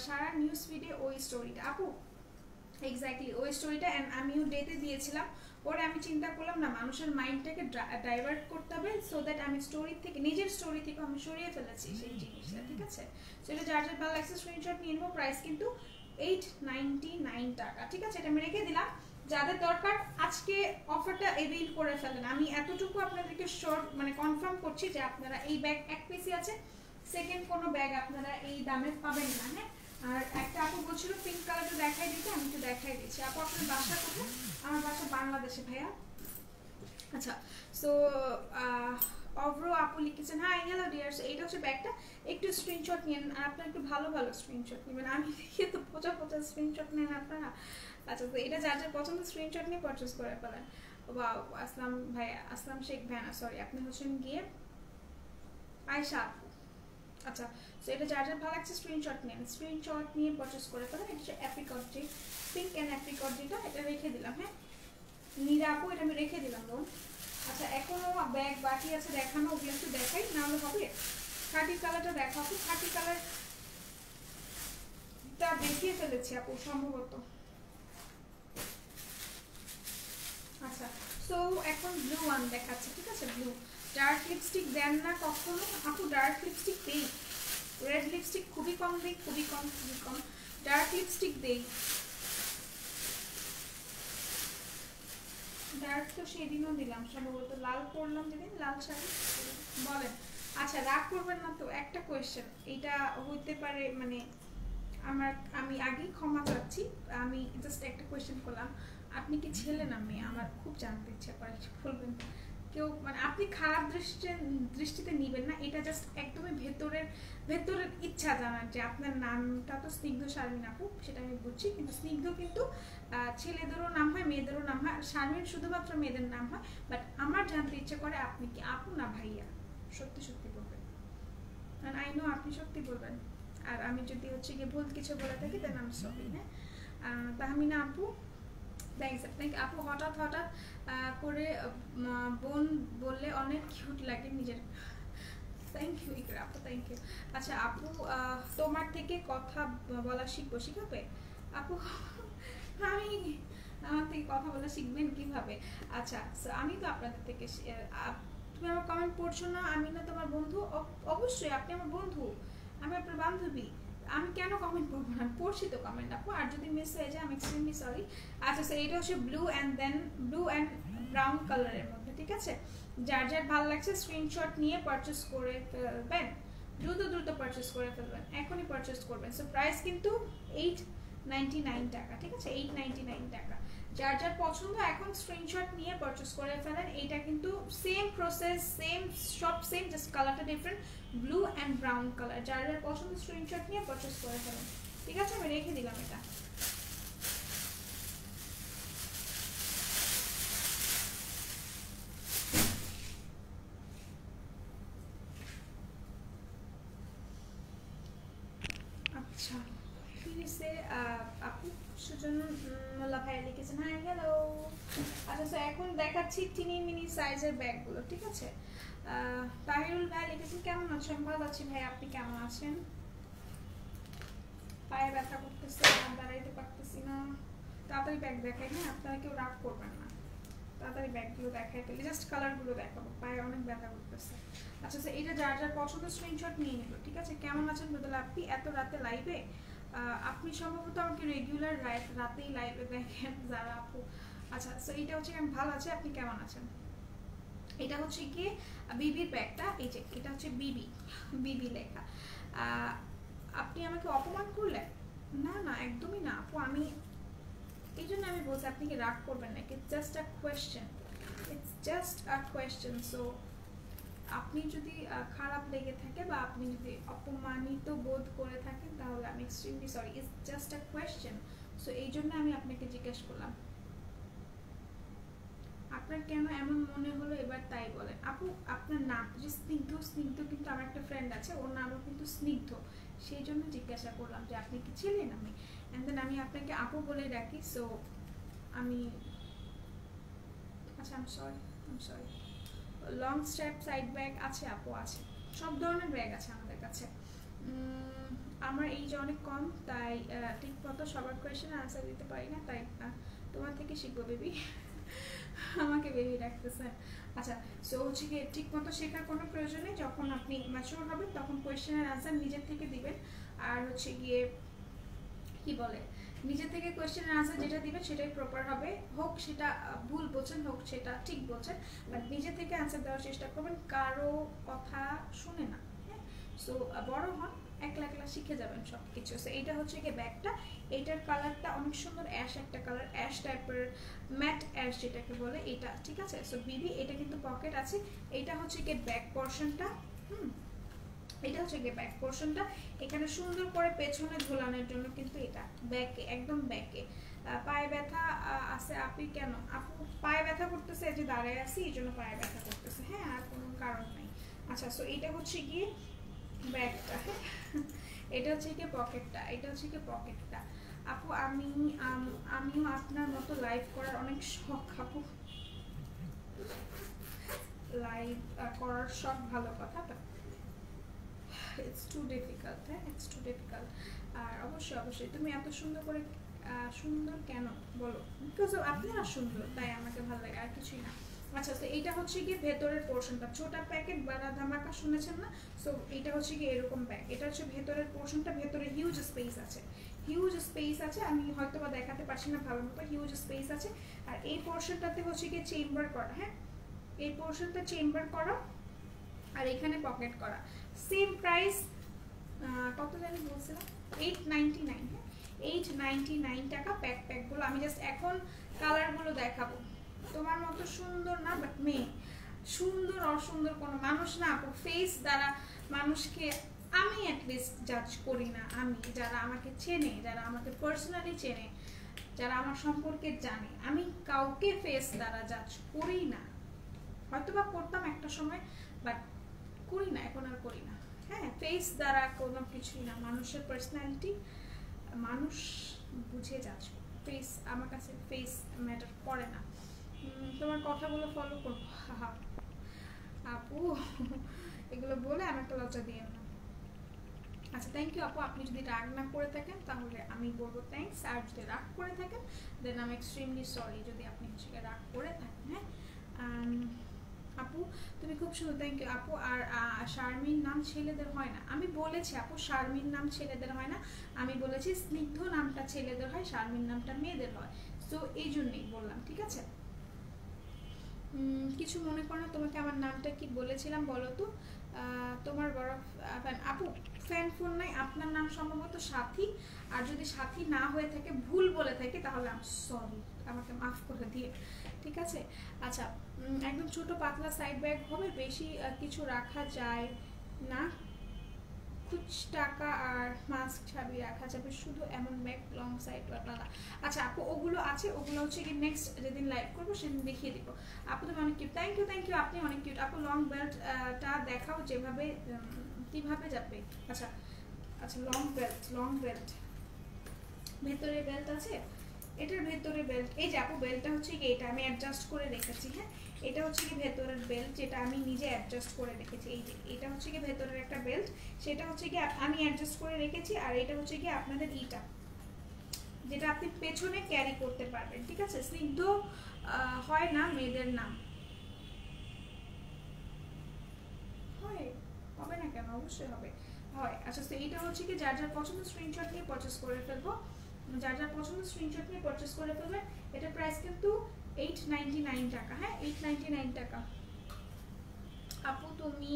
সারা নিউজ ফিডে ওই স্টোরিটা আপু, এক্স্যাক্টলি ওই স্টোরিটা, অ্যান্ড আমিও ডেতে দিয়েছিলাম। পরে আমি চিন্তা করলাম না, মানুষের মাইন্ডটাকে ডাইভার্ট করতে হবে, সো দ্যাট আমি নিজের স্টোরি থেকে আমি সরিয়ে ফেলেছি সেই জিনিসটা, ঠিক আছে। সেটা যার যার ভালো লাগছে স্ক্রিনশট নিয়ে নেবো। প্রাইস কিন্তু 899 টাকা, ঠিক আছে, এটা আমি রেখে দিলাম। যাদের দরকার আজকে অফারটা এভেইল করে ফেলেন। আমি এতটুকু আপনাদেরকে শর্ট মানে কনফার্ম করছি যে আপনারা এই ব্যাগ এক পিসই আছে, সেকেন্ড কোনো ব্যাগ আপনারা এই দামে পাবেন না। হ্যাঁ আর একটা আপু বলছিল পিঙ্ক কালারটা দেখাই দিতে, আমি একটু দেখাই দিচ্ছি। আপু আপনার বাসা কোথায়? আমার বাসা বাংলাদেশে ভাইয়া। আচ্ছা সো অভ্র আপু লিখেছেন হাই হ্যালো ডিয়ার্স, এইটা হচ্ছে ব্যাগটা, একটু স্ক্রিনশট নিন, আর আপনারা একটু ভালো ভালো স্ক্রিনশট নেবেন, আমি দেখি তো পচা স্ক্রিনশট নেন আপনারা। আচ্ছা তো এটা যার যার পছন্দ স্ক্রিনশট নিয়ে পারচেজ করে ফেলেন। ওয়াও আসলাম ভাইয়া, আসলাম শেখ ভাইয়া, সরি আপনি হচ্ছেন গিয়ে আয়শা আপু। আচ্ছা সো এটা যার যার ভালো লাগছে স্ক্রিনশট নিন, স্ক্রিনশট নিয়ে পারচেজ করে ফেলেন। এটা হচ্ছে অ্যাপ্রিকট, যে পিঙ্ক অ্যান্ড অ্যাপ্রিকট যেটা, এটা রেখে দিলাম। হ্যাঁ নীরা আপু এটা আমি রেখে দিলাম বোন। আচ্ছা এখনো ব্যাগ বাকি আছে দেখানো, ওগুলো একটু দেখাই নাহলে হবে। খাকি কালারটা দেখাবো, খাকি কালারটা দেখিয়ে ফেলেছি আপু সম্ভবত। আচ্ছা সো এখন ব্লু ওয়ান দেখাচ্ছে, ঠিক আছে। ব্লু ডার্ক লিপস্টিক দেন না কখনো আপু? ডার্ক লিপস্টিক দেই, রেড লিপস্টিক খুবই কম দেই, খুবই কম। ডার্ক লিপস্টিক দেই, ডার্ক তো সেদিনও দিলাম সম্ভবত, লাল পরলাম যেদিন, লাল শাড়ি। বলেন আচ্ছা রাগ করবেন না তো, একটা কোয়েশ্চেন, এইটা হইতে পারে মানে আমি আগেই ক্ষমা চাচ্ছি, আমি জাস্ট একটা কোয়েশ্চেন করলাম, আপনি কি ছেলে না মেয়ে? আমার খুব জানতে ইচ্ছা করে, বলবেন কেউ মানে আপনি খারাপ দৃষ্টিতে নিবেন না, এটা জাস্ট একদমই ভেতরের ইচ্ছা জানার যে আপনার নামটা তো স্নিগ্ধ শারমিন আপু, সেটা আমি বুঝছি, কিন্তু স্নিগ্ধ কিন্তু ছেলেদেরও নাম হয়, মেয়েদেরও নাম হয়, আর শারমিন শুধুমাত্র মেয়েদের নাম হয়। বাট আমার জানতে ইচ্ছে করে আপনি কি আপু না ভাইয়া, সত্যি সত্যি বলবেন, কারণ আই নো আপনি সত্যি বলবেন। আর আমি যদি হচ্ছে গিয়ে ভুল কিছু বলে থাকি দেন আই এম সরি। হ্যাঁ, তাহমিনা আপু থ্যাংকস আপনাকে আপু। হঠাৎ করে বোন বললে অনেক কিউট লাগে নিজের। থ্যাংক ইউ ইকরা আপু, থ্যাংক ইউ। আচ্ছা আপু, তোমার থেকে কথা বলা শিখাবে আপু? আমি আমার থেকে কথা বলা শিখবেন কিভাবে? আচ্ছা আমি তো আপনাদের থেকে, তুমি আমার কমেন্ট পড়ছো না, আমি না তোমার বন্ধু? অবশ্যই আপনি আমার বন্ধু, আমি আপনার বান্ধবী, আমি কেন কমেন্ট পড়বো না? পড়ছি তো কমেন্ট আপু, আর যদি মিস হয়ে যায় আমি এক্সট্রিমলি সরি। আচ্ছা স্যার, এটা হচ্ছে ব্লু অ্যান্ড ব্রাউন কালারের মধ্যে, ঠিক আছে? যার যার ভালো লাগছে স্ক্রিনশট নিয়ে পারচেস করে ফেলবেন, দ্রুত পারচেস করে ফেলবেন, এখনই পারচেস করবেন। সো প্রাইস কিন্তু 899 টাকা, ঠিক আছে? 899 টাকা। যার যার পছন্দ এখন স্ক্রিনশট নিয়ে পারচেস করে ফেলেন। এটা কিন্তু সেম প্রসেস, সব সেম, জাস্ট কালারটা different, blue and brown colour. যার যার পছন্দ স্ক্রিনশট নিয়ে পারচেস করে ফেলেন, ঠিক আছে? আমি রেখে দিলাম এটা। আচ্ছা ফিরিসে আপু সুজন মোল্লা ভাইয়া লিখেছেন হাই হ্যালো। আচ্ছা স্যার, এখন দেখাচ্ছি টিনি মিনি সাইজের ব্যাগগুলো, ঠিক আছে? তাহিরুল ভাই লিখেছেন কেমন আছেন? ভালো আছি ভাই, আপনি কেমন আছেন? পায়ে ব্যথা করতেছে, দাঁড়াইতে পারতেছি না। তাড়াতাড়ি ব্যাগ দেখাই, হ্যাঁ আপনারা কেউ রাগ করবেন না, তাড়াতাড়ি ব্যাগগুলো দেখাই ফেলি, জাস্ট কালারগুলো দেখাবো, পায়ে অনেক ব্যথা করতেছে। আচ্ছা স্যার, এটা যার যার পছন্দ স্ক্রিনশট নিয়ে নেব, ঠিক আছে? কেমন আছেন বদলে আপনি এত রাতে লাইভে? আপনি সম্ভবত আমাকে রেগুলার রাতেই লাইভে দেখেন যারা আপু। আচ্ছা স্যার, এটা হচ্ছে আমি ভালো আছি, আপনি কেমন আছেন? এটা হচ্ছে কি বিবির ব্যাগটা, এই যে এটা হচ্ছে বিবি লেখা। আপনি আমাকে অপমান করলেন? না না একদমই না আপু, আমি এই জন্য আমি বলছি আপনি কি রাগ করবেন নাকি? It's just a question. So আপনি যদি খারাপ লেগে থাকে বা আপনি যদি অপমানিত বোধ করে থাকেন তাহলে আমি extremely sorry, it's just a question. So এই জন্য আমি আপনাকে জিজ্ঞেস করলাম আপনার কেন এমন মনে হলো এবার তাই বলেন। আপু আপনার নাম যে স্নিগ্ধ কিন্তু আমার একটা ফ্রেন্ড আছে, ওর নামও কিন্তু স্নিগ্ধ, সেই জন্য জিজ্ঞাসা করলাম যে আপনি কি ছিলেন আমি, অ্যান্ড দেন আমি আপনাকে আপু বলে ডাকি। সো আমি আচ্ছা I am sorry. Long strap side bag আছে আপু, আছে, সব ধরনের ব্যাগ আছে আমাদের কাছে। আমার এই যে অনেক কম, তাই ঠিক মতো সবার কোয়েশ্চেন আনসার দিতে পারি না, তাই তোমার থেকে শিখবো বেবি। আমাকে বেবি রাখতেছে। আচ্ছা সো হচ্ছে কি ঠিক মতো শেখার কোনো প্রয়োজন নেই, যখন আপনি ম্যাচিউর হবেন তখন কোয়েশ্চেনের আনসার নিজের থেকে দিবেন। আর হচ্ছে গিয়ে কি বলে, নিজে থেকে কোয়েশ্চেনের আনসার যেটা দিবেন সেটাই প্রপার হবে, হোক সেটা ভুল বলছেন হোক সেটা ঠিক বলছেন, বাট নিজে থেকে আনসার দেওয়ার চেষ্টা করবেন, কারো কথা শুনে না। হ্যাঁ, সো বড় হন, একলা শিখে যাবেন সব কিছু। সো এইটা হচ্ছে গিয়ে ব্যাগটা, এইটার কালারটা অনেক সুন্দর, অ্যাশ একটা কালার, অ্যাশ টাইপের, ম্যাট অ্যাশ যেটাকে বলে এটা, ঠিক আছে? সো বিবি, এটা কিন্তু পকেট আছে, এটা হচ্ছে গিয়ে ব্যাক পোর্শনটা। এটা হচ্ছে গিয়ে ব্যাক পোর্শনটা, এখানে সুন্দর করে পেছনে ঝোলানোর জন্য কিন্তু এটা ব্যাকে, একদম ব্যাকে। পায়ে ব্যথা আছে আপনি কেন? আপু পায়ে ব্যথা করতেছে, এই যে দাঁড়ায় আছি এই জন্য পায়ে ব্যথা করতেছে, হ্যাঁ আর কোনো কারণ নাই। আচ্ছা সো এটা হচ্ছে গিয়ে ব্যাগটা, হ্যাঁ এটা হচ্ছে গিয়ে পকেটটা, এটা হচ্ছে গিয়ে পকেটটা। আপু আমিও আপনার মতো লাইভ করার অনেক শখ আপু। লাইভ করার শখ ভালো কথা, ইটস টু ডিফিকাল্ট, হ্যাঁ ইটস টু ডিফিকাল্ট। আর অবশ্যই তুমি এত সুন্দর করে, সুন্দর কেন বলো? বিকজ আপনারা সুন্দর তাই আমাকে ভালো লাগে, আর কিছুই না। আচ্ছা তো এইটা হচ্ছে গিয়ে ভেতরের পোর্শনটা, ছোটা প্যাকেট বাড়া ধামাকা শুনেছেন না? সো এটা হচ্ছে গিয়ে এরকম ব্যাগ, এটা হচ্ছে ভেতরের পোর্শনটা, ভেতরে হিউজ স্পেস আছে, আমি হয়তো বা দেখাতে পারছি না ভালো মতো, হিউজ স্পেস আছে। আর এই পোর্শনটাতে হচ্ছে গিয়ে চেম্বার করা, হ্যাঁ এই পোর্শনটা চেম্বার করা, আর এখানে পকেট করা। সেম প্রাইস, কত জানি বলছিলাম, 899, হ্যাঁ 899 টাকা প্যাকগুলো। আমি জাস্ট এখন কালারগুলো দেখাবো, তোমার মতো সুন্দর না বাট মেয়ে, সুন্দর অসুন্দর কোনো মানুষ না আপু, ফেস দ্বারা মানুষকে আমি অ্যাটলিস্ট জাজ করি না। আমি যারা আমাকে চেনে, যারা আমাকে পার্সোনালি চেনে, যারা আমার সম্পর্কে জানে, আমি কাউকে ফেস দ্বারা জাজ করি না। হয়তো বা করতাম একটা সময়, বাট করি না, এখন আর করি না। হ্যাঁ, ফেস দ্বারা কোনো কিছুই না, মানুষের পার্সোনালিটি মানুষ বুঝে যাচ্ছ। ফেস আমার কাছে ফেস ম্যাটার করে না। তোমার কথাগুলো ফলো করবো। আপু এগুলো বলে আমাকে লজ্জা দিয়ে না। আচ্ছা, থ্যাংক ইউ আপু। আপনি যদি রাগ না করে থাকেন তাহলে আমি বলবো থ্যাংকস, আর যদি রাগ করে থাকেন দেন আমি এক্সট্রিমলি সরি যদি আপনি রাগ করে থাকেন। হ্যাঁ আপু তুমি খুব সুন্দর, থ্যাংক ইউ আপু। আর শারমিন নাম ছেলেদের হয় না, আমি বলেছি আপু শারমিন নাম ছেলেদের হয় না, আমি বলেছি স্নিগ্ধ নামটা ছেলেদের হয়, শারমিন নামটা মেয়েদের হয়। তো এই জন্যই বললাম, ঠিক আছে? কিছু মনে করো না, তোমাকে আমার নামটা কি বলেছিলাম বলো তো? তোমার বড় ফ্যান আপু। ফ্যান ফোন নাই, আপনার নাম সম্ভবত সাথী, আর যদি সাথী না হয়ে থাকে, ভুল বলে থাকে, তাহলে আমি সরি, আমাকে মাফ করে দিয়ে, ঠিক আছে? আচ্ছা, একদম ছোট পাতলা সাইড ব্যাগ হবে, বেশি কিছু রাখা যায় না, কুছ টাকা আর মাস্ক ছাবি রাখা যাবে, শুধু এমন ব্যাগ লং সাইড ওয়ালা। আচ্ছা আপু, ওগুলো আছে, ওগুলো হচ্ছে কি নেক্সট যেদিন লাইভ করবো সেদিন দেখিয়ে দিব। আপু তুমি অনেক cute, thank you thank you, আপনি অনেক কিউট আপু। লং বেল্টটা দেখাও যেভাবে, কিভাবে যাবে? আচ্ছা আচ্ছা, লং বেল্ট, লং বেল্ট, ভেতরে বেল্ট আছে, এটার ভেতরে বেল্ট, এই যে আপু বেল্টটা হচ্ছে কি এটা আমি অ্যাডজাস্ট করে রেখেছি। হ্যাঁ, এটা হচ্ছে কি ভেতরের বেল্ট, যেটা আমি নিজে অ্যাডজাস্ট করে রেখেছি। এই যে এটা হচ্ছে কি ভেতরের একটা বেল্ট, সেটা হচ্ছে কি আমি অ্যাডজাস্ট করে রেখেছি। আর এটা হচ্ছে কি আপনাদের ইটা, যেটা আপনি পেছনে ক্যারি করতে পারবেন, ঠিক আছে? স্নিগ্ধ হয় না মেয়েদের নাম, হয়, হবে না কেন? অবশ্যই হবে, হয়। আচ্ছা, তো এইটা হচ্ছে কি যার যার পছন্দ স্ক্রিনশট নিয়ে পারচেস করে ফেলবো, যার যার পছন্দ স্ক্রিনশট নিয়ে পারচেস করে ফেলবেন। এটার প্রাইস কিন্তু 899 টাকা। হ্যাঁ, 899 টাকা। আপু তুমি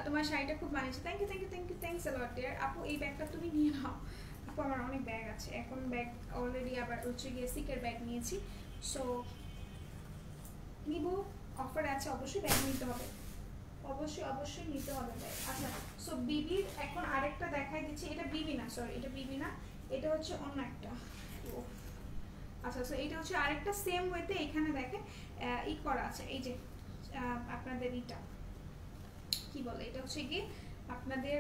তোমার শাড়িটা খুব মানিয়েছে, thank you thank you thank you, thanks a lot dear. আপু এই ব্যাগটা তুমি নিয়ে নাও। আপু আমার অনেক ব্যাগ আছে, এখন ব্যাগ অলরেডি আবার হচ্ছে গিয়ে সিকের ব্যাগ নিয়েছি, সো নিব, অফার আছে, অবশ্যই ব্যাগ নিতে হবে, অবশ্যই অবশ্যই নিতে হবে ব্যাগ। আচ্ছা, সো বিবির এখন আরেকটা দেখাই দিচ্ছি, এটা বিবি না, সরি এটা বিবি না, এটা হচ্ছে অন্য একটা। আচ্ছা, সো এটা হচ্ছে আরেকটা সেম ওয়েতে, এখানে দেখেন ই করা আছে, এই যে আপনাদের ইটা কি বলে, এটা হচ্ছে কি আপনাদের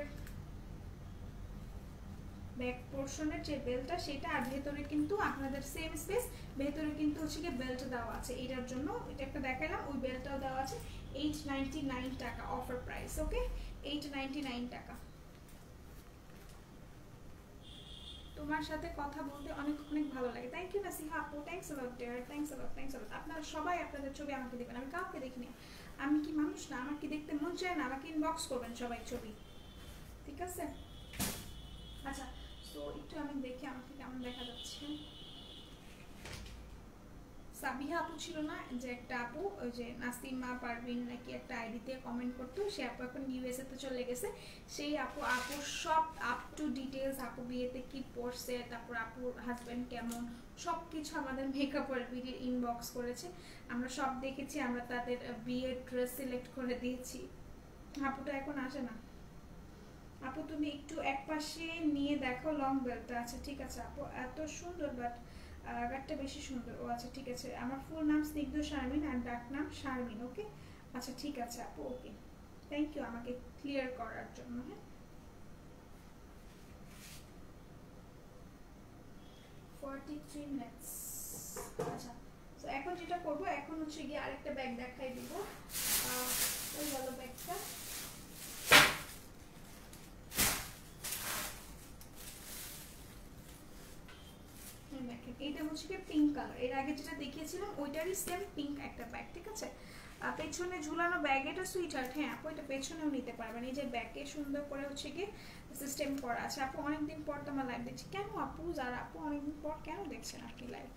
ব্যাক পোর্শনের যে বেল্টটা সেটা, আর ভেতরে কিন্তু আপনাদের সেম স্পেস, ভেতরে কিন্তু হচ্ছে কি বেল্ট দেওয়া আছে, এটার জন্য এটা একটা দেখালাম, ওই বেল্টটাও দেওয়া আছে। 899 টাকা অফার প্রাইস, ওকে 899 টাকা। তোমার সাথে কথা বলতে অনেক অনেক ভালো লাগে, থ্যাংক ইউ নাসিহা আপু, thanks a lot dear, thanks a lot, thanks a lot. আপনারা সবাই আপনাদের ছবি আমাকে দেবেন, আমি কাউকে দেখিনি, আমি কি মানুষ না? আমার কি দেখতে মন চায় না? আমাকে ইনবক্স করবেন সবাই ছবি, ঠিক আছে? আচ্ছা, সো একটু আমি দেখি আমাকে কেমন দেখা যাচ্ছে। সাবিহা আপু ছিল না যে একটা আপু, ওই যে নাসিমা পারভিন নাকি একটা আইডিতে কমেন্ট করতো, সে আপু এখন ইউএসএ তে চলে গেছে। সেই আপু সব আপ টু ডিটেলস, আপু বিয়েতে কি পরছে, তারপর আপুর হাজব্যান্ড কেমন, সব কিছু আমাদের মেকআপ আর বিডির ইনবক্স করেছে, আমরা সব দেখেছি, আমরা তাদের বিয়ের ড্রেস সিলেক্ট করে দিয়েছি। আপুটা এখন আসে না। আপু তুমি একটু এক পাশে নিয়ে দেখো, লং বেল্টটা আছে, ঠিক আছে আপু, এত সুন্দর, বাট ব্যাগটা বেশি সুন্দর। ও আচ্ছা ঠিক আছে, আমার ফুল নাম স্নিগ্ধ শারমিন আর ডাক নাম শারমিন, ওকে? আচ্ছা ঠিক আছে আপু, ওকে, থ্যাংক ইউ আমাকে ক্লিয়ার করার জন্য। হ্যাঁ, 43 মিনিটস। আচ্ছা, তো এখন যেটা করবো, এখন হচ্ছে গিয়ে আরেকটা ব্যাগ দেখাই দিব, ওই ভালো ব্যাগটা, দেখেন এটা হচ্ছে কি পিঙ্ক কালার, এর আগে যেটা দেখিয়েছিলাম ওইটারই সেম পিঙ্ক একটা ব্যাগ, ঠিক আছে? পেছনে ঝুলানো ব্যাগ, এটা সুইট হার্ট। হ্যাঁ আপু, এটা পেছনেও নিতে পারবেন, এই যে ব্যাগে সুন্দর করে হচ্ছে কি সিস্টেম করা আছে। আপু অনেকদিন পর তো আমার লাইভ দেখছি, কেন আপু? যারা আপু অনেকদিন পর কেন দেখছেন আপনি লাইভ?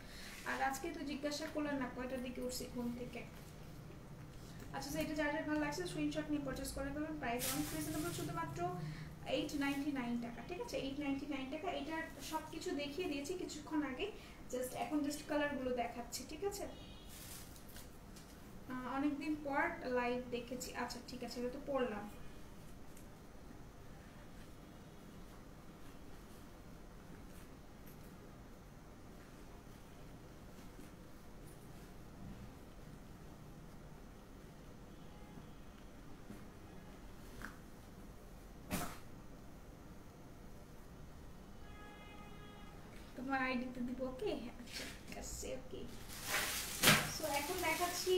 আর আজকে তো জিজ্ঞাসা করলেন না কয়টার দিকে উঠছি ঘুম থেকে। আচ্ছা, এটা যার যার ভালো লাগছে স্ক্রিনশট নিয়ে পারচেস করে ফেলবেন, প্রাইস অনেক রিজনেবল, শুধুমাত্র 899 টাকা, ঠিক আছে? 899 টাকা। এটার সব কিছু দেখিয়ে দিয়েছি কিছুক্ষণ আগে, জাস্ট এখন জাস্ট কালারগুলো দেখাচ্ছি, ঠিক আছে? অনেকদিন পর লাইভ দেখেছি। আচ্ছা ঠিক আছে, এটা তো পড়লাম। তোমার আইডিতে দিব। ওকে আচ্ছা ঠিক আছে ওকে। সো এখন দেখাচ্ছি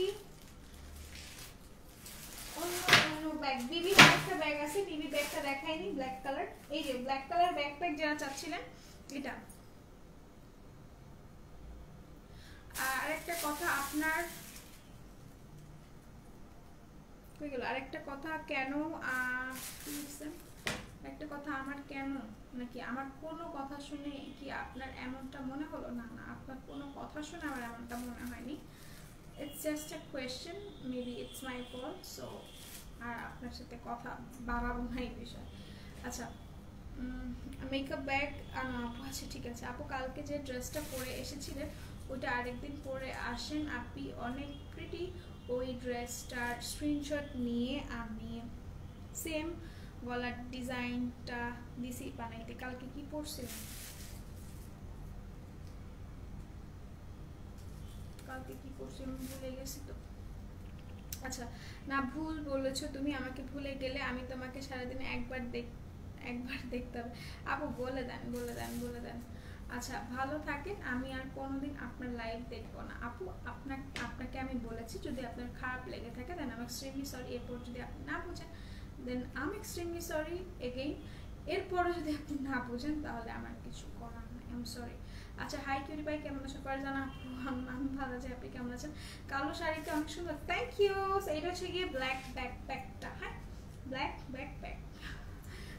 অন্য ব্যাগ। বিবির একটা ব্যাগ আছে, বিবি ব্যাগটা দেখাইনি, ব্ল্যাক কালার। এই যে ব্ল্যাক কালার ব্যাকপ্যাক যারা চাচ্ছিলেন এটা। আর একটা কথা আপনার হয়ে গেল। আরেকটা কথা কেন একটা কথা আমার কেন নাকি আমার কোনো কথা শুনে কি আপনার এমনটা মনে হলো? না না, আপনার কোনো কথা শুনে আমার এমনটা মনে হয়নি। It's just a question, maybe it's my fault. So আর আপনার সাথে কথা বাড়াবো না এই বিষয়। আচ্ছা মেকআপ ব্যাগ আপু আছে ঠিক আছে। আপু কালকে যে ড্রেসটা পরে এসেছিলেন ওইটা আরেকদিন পরে আসেন আপনি, অনেক প্রিটি। ওই ড্রেসটার স্ক্রিনশট নিয়ে আমি সেম গলার ডিজাইনটা দিছি বানাইতে। কালকে কি পরছিলেন? কালকে কি পরছিলাম ভুলে গেছি তো। আচ্ছা না, ভুল বলেছো তুমি, আমাকে ভুলে গেলে আমি তোমাকে সারাদিন একবার দেখতে হবে। আপু বলে দেন। আচ্ছা ভালো থাকেন, আমি আর কোনোদিন আপনার লাইভ দেখবো না। আপু আপনাকে আমি বলেছি যদি আপনার খারাপ লেগে থাকে দেন আমি এক্সট্রিমলি সরি। এরপর যদি আপনি না বুঝেন দেন আমি এক্সট্রিমলি সরি এগেইন। এরপরও যদি আপনি না বুঝেন তাহলে আমার কিছু করার নাই, আই এম সরি। আচ্ছা হাই কিউরি ভাই, কেমন আছো? করে জানা আমি ভালো আছি, আপনি কেমন আছেন? কালো শাড়িতে অনেক সুন্দর, থ্যাংক ইউ। এটা হচ্ছে গিয়ে ব্ল্যাক ব্যাকপ্যাকটা, হ্যাঁ ব্ল্যাক ব্যাকপ্যাক।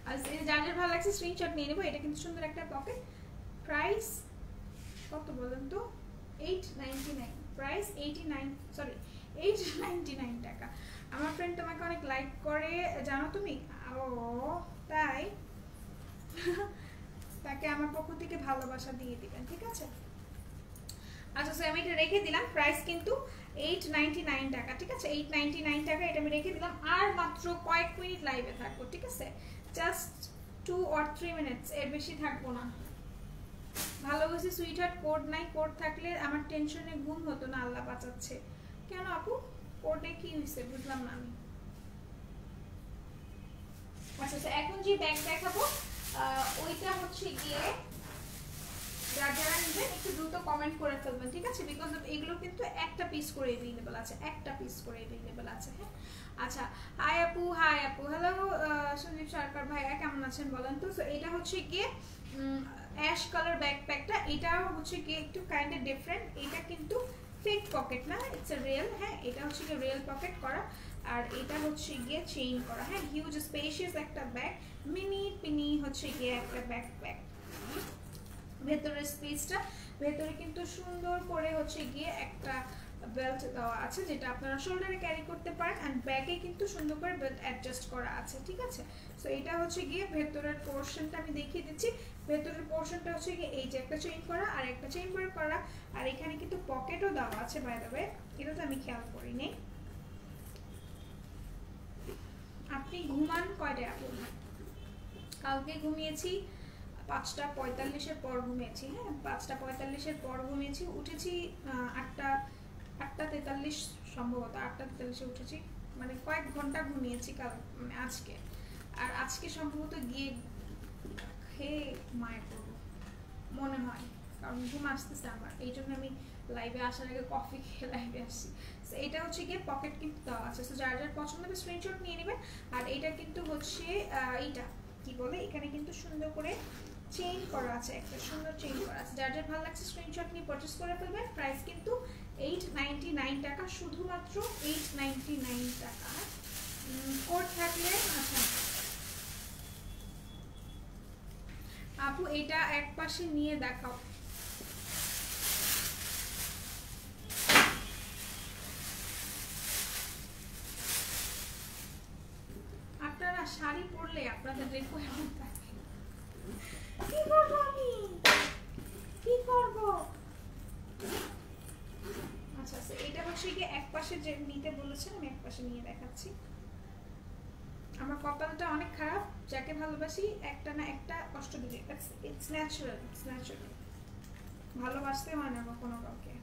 আর যার ভালো লাগছে স্ক্রিনশট নিয়ে নেবো। এটা কিন্তু সুন্দর একটা পকেট। প্রাইস কত বলেন তো? 899। প্রাইস 899 টাকা। আমার ফ্রেন্ড তোমাকে অনেক লাইক করে জানো তুমি? ও তাই? তাকে আমার পক্ষ থেকে ভালোবাসা দিয়ে দিবেন, ঠিক আছে? আচ্ছা সো আমি এটা রেখে দিলাম। প্রাইস কিন্তু 899 টাকা, ঠিক আছে? 899 টাকা এটা আমি রেখে দিলাম। আর মাত্র কয়েক মিনিট লাইভে থাকবো, ঠিক আছে? জাস্ট 2 or 3 মিনিটস, এর বেশি থাকবো না। ভালোবাসি সুইটহার্ট। কোড নাই, কোড থাকলে আমার টেনশনে ঘুম হতো না, আল্লাহ বাঁচাচ্ছে। কেন আপু কোডে কি হয়েছে বুঝলাম না আমি। আচ্ছা এখন যে ব্যাগ দেখাবো ওইটা হচ্ছে গিয়ে যারা নেবেন একটু দ্রুত কমেন্ট করে ফেলবেন, ঠিক আছে? বিকজ এগুলো কিন্তু একটা পিস করে अवेलेबल আছে, একটা পিস করে अवेलेबल আছে, হ্যাঁ? আচ্ছা হাই আপু হ্যালো সঞ্জীব সরকার ভাইয়া কেমন আছেন বলেন তো? সো এটা হচ্ছে গিয়ে অ্যাশ কালার ব্যাকপ্যাকটা। এটাও হচ্ছে গিয়ে একটু কাইন্ড অফ ডিফারেন্ট। এটা কিন্তু ফেক পকেট না, ইটস আ রিয়েল। হ্যাঁ এটা হচ্ছে গিয়ে রিয়েল পকেট করা। আর এটা হচ্ছে গিয়ে চেইন করা। হ্যাঁ হিউজ স্পেশিয়াস একটা ব্যাগ, মিনি পিনি হচ্ছে গিয়ে একটা ব্যাকপ্যাক। ভেতরের স্পেসটা, ভেতরে কিন্তু সুন্দর করে হচ্ছে গিয়ে একটা বেল্ট দেওয়া আছে যেটা আপনারা শোল্ডারে ক্যারি করতে পারেন। এন্ড ব্যাগে কিন্তু সুন্দর করে বেল্ট অ্যাডজাস্ট করা আছে, ঠিক আছে? সো এটা হচ্ছে গিয়ে ভেতরের পোরশনটা আমি দেখিয়ে দিচ্ছি। ভেতরের পোরশনটা হচ্ছে গিয়ে এই যে একটা চেইন করা আর একটা চেইন করা। আর এখানে কিন্তু পকেটও দেওয়া আছে বাই দ্য ওয়ে, এটা তো আমি খেয়াল করিনি। আপনি ঘুমান কয়টায় আপু? কালকে ঘুমিয়েছি 5:45-এর পর ঘুমিয়েছি। হ্যাঁ 5:45-এর পর ঘুমিয়েছি, উঠেছি 8:43 সম্ভবত, 8:43-এ উঠেছি। মানে কয়েক ঘন্টা ঘুমিয়েছি কাল আজকে। আর আজকে সম্ভবত গিয়ে খেয়ে ঘুমায় পড়বো মনে হয়, কারণ ঘুম আসতেছে আমার। এই জন্য আমি লাইভে আসার আগে কফি খেয়ে লাইভে আসছি। সো এটা হচ্ছে গিয়ে পকেট কিন্তু দেওয়া আছে। সো যার যার পছন্দ হবে স্ক্রিনশট নিয়ে নেবেন। আর এটা কিন্তু হচ্ছে এইটা কি বলে, এখানে কিন্তু সুন্দর করে চেইন করা আছে, একটা সুন্দর চেইন করা আছে। যার যার ভালো লাগছে স্ক্রিনশট নিয়ে পারচেজ করে ফেলবেন। প্রাইস কিন্তু 899 টাকা, শুধুমাত্র 899 টাকা। কোড থাকলে আচ্ছা আপু এটা এক পাশে নিয়ে দেখাও। আপনারা শাড়ি পরলে আপনাদের রিকোয়ারমেন্ট থাকে, কি করবো আমি, কি করবো? আচ্ছা এটা হচ্ছে কি এক পাশের যে নিতে বলেছেন আমি একপাশে নিয়ে দেখাচ্ছি। আমার কপালটা অনেক খারাপ, যাকে ভালোবাসি একটা না একটা কষ্ট দিবে। It's natural, it's natural. ভালোবাসতে হয় না কখনো কাউকে,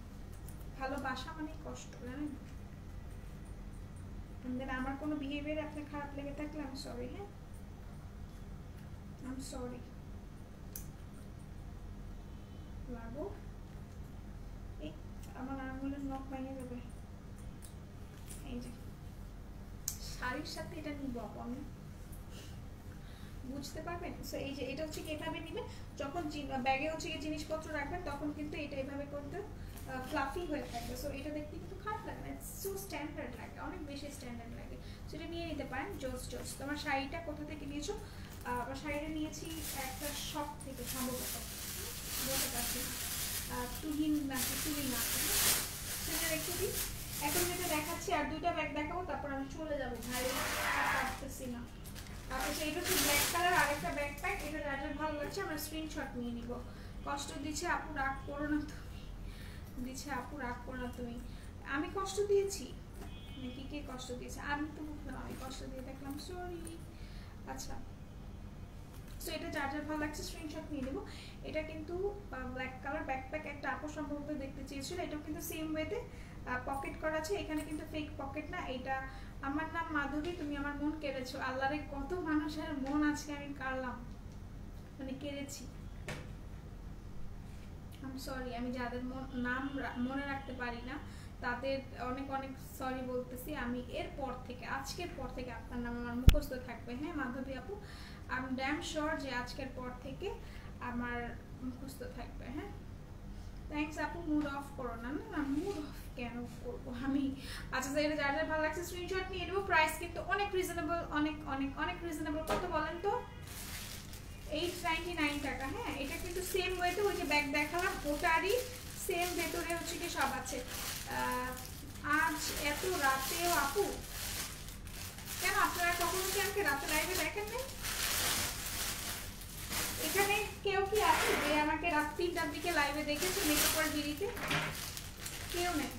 ভালোবাসা মানে কষ্ট, জানেন। আমার কোনো বিহেভিয়ার আপনার খারাপ লেগে থাকলে আমি সরি। হ্যাঁ, আই এম সরি। লাগো এই আমার আঙুলের নখ ভেঙে যাবে। এই যে শাড়ির সাথে এটা নিব আমি, বুঝতে পারবেন। সো এই যে এটা হচ্ছে কি এভাবে নিবেন, যখন ব্যাগে হচ্ছে কি জিনিসপত্র রাখবেন তখন কিন্তু এটা এভাবে করতে ফ্লাফি হয়ে থাকবে। সো এটা দেখতে কিন্তু খারাপ লাগে না, সো স্ট্যান্ডার্ড লাগে, অনেক বেশি স্ট্যান্ডার্ড লাগে। সেটা নিয়ে নিতে পারেন। জোস জোস। তোমার শাড়িটা কোথা থেকে নিয়েছো? আমার শাড়িটা নিয়েছি একটা শপ থেকে সম্ভবত, বলতে পারছি না, তুহিন নাকি তুহিন না, সেটা রেখে দিই। এখন যেটা দেখাচ্ছি আর দুইটা ব্যাগ দেখাবো, তারপর আমি চলে যাবো, ভাই পারতেছি না। আচ্ছা, এটা হচ্ছে ব্ল্যাক কালার আরেকটা ব্যাকপ্যাক। এটা যার ভালো লাগছে আমরা স্ক্রিনশট নিয়ে নিব। কষ্ট দিচ্ছে আপু, রাগ করো না তুমি। দিচ্ছে আপু, রাগ করো না তুমি। আমি কষ্ট দিয়েছি নাকি কে কষ্ট দিয়েছে? আমি তো বুঝলাম আমি কষ্ট দিয়ে দেখলাম, সরি। আচ্ছা, সো এটা যার ভালো লাগছে স্ক্রিনশট নিয়ে নেব। এটা কিন্তু ব্ল্যাক কালার ব্যাকপ্যাক, একটা আপু সম্ভবত দেখতে চেয়েছিল। এটাও কিন্তু সেম ওয়েতে পকেট করা আছে। এখানে কিন্তু ফেক পকেট না। এটা আমার নাম মাধবী, তুমি আমার মন কেড়েছো। আল্লাহরে, কত মানুষের মন আজকে আমি কাড়লাম, মানে কেড়েছি। আই এম সরি, আমি যাদের নাম মনে রাখতে পারি না তাদের অনেক অনেক সরি বলতেছি। আমি এরপর থেকে, আজকের পর থেকে আপনার নাম আমার মুখস্থ থাকবে। হ্যাঁ মাধবী আপু, আই এম ড্যাম শিওর যে আজকের পর থেকে আমার মুখস্থ থাকবে। হ্যাঁ, থ্যাঙ্কস আপু। মুড অফ করো না। না মুড অফ কেন করবো আমি? আচ্ছা, এটা যার ভালো লাগছে স্ক্রিনশট নিয়ে নেবো। প্রাইস কিন্তু অনেক রিজনেবল, অনেক অনেক অনেক রিজনেবল। কত বলেন তো? 899 টাকা। হ্যাঁ, এটা কিন্তু সেম ওয়েতে ওই যে ব্যাগ দেখালাম ওটারই সেম, ভেতরে হচ্ছে কি সব আছে। আজ এত রাতেও আপু কেন? আপনারা কখনো কি আমাকে রাতে লাইভে দেখেন নাই? এখানে কেউ কি আছে যে আমাকে রাত 3টার দিকে লাইভে দেখেছে মেকআপের বিড়িতে? কেউ নেই।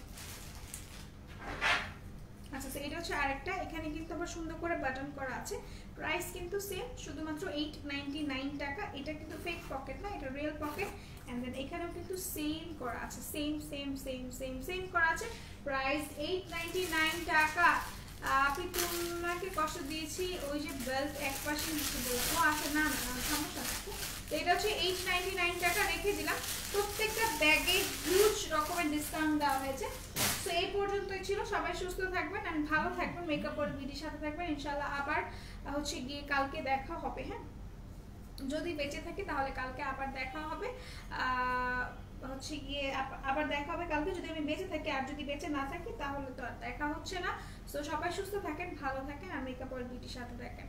আচ্ছা, এটা হচ্ছে আরেকটা। এখানে কিন্তু আবার সুন্দর করে বাটন করা আছে। প্রাইস কিন্তু সেম, শুধুমাত্র 899 টাকা। এটা কিন্তু ফেক পকেট না, এটা রিয়েল পকেট। এন্ড দেন এখানেও কিন্তু সেম করা আছে, same same same same same করা আছে। প্রাইস 899 টাকা। আপনি তোমাকে কষ্ট দিয়েছি, ওই যে বেল্ট এক পাশে নিচে বললাম। ও আচ্ছা, না না না, সমস্যা না। তো এটা হচ্ছে 899 টাকা রেখে দিলাম। প্রত্যেকটা ব্যাগে হিউজ রকমের ডিসকাউন্ট দেওয়া হয়েছে। তো এই পর্যন্তই ছিল। সবাই সুস্থ থাকবেন আর ভালো থাকবেন, মেকআপ আর বিডির সাথে থাকবেন। ইনশাআল্লাহ আবার হচ্ছে গিয়ে কালকে দেখা হবে। হ্যাঁ, যদি বেঁচে থাকি তাহলে কালকে আবার দেখা হবে। হচ্ছে গিয়ে আবার দেখা হবে কালকে যদি আমি বেঁচে থাকি। আর যদি বেঁচে না থাকি তাহলে তো আর দেখা হচ্ছে না। তো সবাই সুস্থ থাকেন, ভালো থাকেন আর মেকআপ আর বিউটির সাথে থাকেন।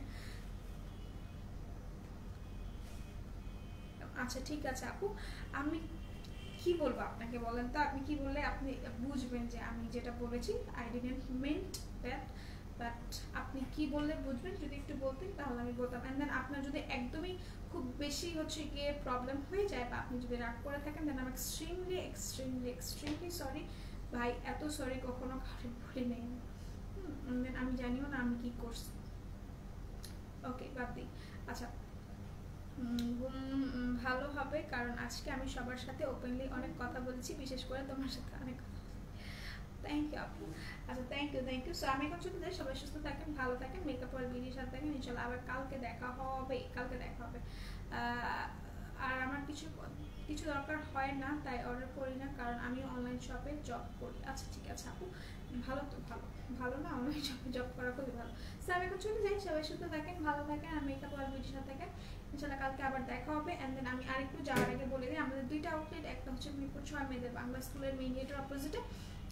আচ্ছা ঠিক আছে আপু, আমি কি বলবো আপনাকে বলেন তো? আপনি কি বললে আপনি বুঝবেন যে আমি যেটা বলেছি I didn't mint that, but আপনি কি বললে বুঝবেন? যদি একটু বলতেন তাহলে আমি বলতাম। এন্ড দেন আপনার যদি একদমই খুব বেশি হচ্ছে গিয়ে প্রবলেম হয়ে যায় বা আপনি যদি রাগ করে থাকেন, দেন আমি এক্সট্রিমলি এক্সট্রিমলি এক্সট্রিমলি সরি ভাই। এত সরি কখনো কারো বলে নেই। দেন আমি জানিও না আমি কি করছি। ওকে, বাদ দিই। আচ্ছা, ভালো হবে, কারণ আজকে আমি সবার সাথে ওপেনলি অনেক কথা বলেছি, বিশেষ করে তোমার সাথে অনেক কথা। থ্যাংক ইউ আপু। আচ্ছা, থ্যাংক ইউ। সো আমি এখন চলে যাই। সবাই সুস্থ থাকেন, ভালো থাকেন, মেকআপ আর বিউটির সাথে থাকেন। ইনশাআল্লাহ আবার কালকে দেখা হবে, কালকে দেখা হবে। আর আমার কিছু দরকার হয় না, তাই অর্ডার করি না, কারণ আমি অনলাইন শপে জব করি। আচ্ছা ঠিক আছে আপু, ভালো তো ভালো না, অনলাইন শপে জব করা খুবই ভালো। সো আমি এখন চলে যাই। সবাই সুস্থ থাকেন, ভালো থাকেন আর মেকআপ আর বিউটির সাথে থাকেন। ইনশাআল্লাহ কালকে আবার দেখা হবে। এন্ড দেন আমি আরেকটু যাওয়ার আগে বলে দিই, আমাদের দুইটা আউটলেট, একটা হচ্ছে মিরপুর 6 মেয়েদের বাংলা স্কুলের মেইন গেটের অপোজিটে,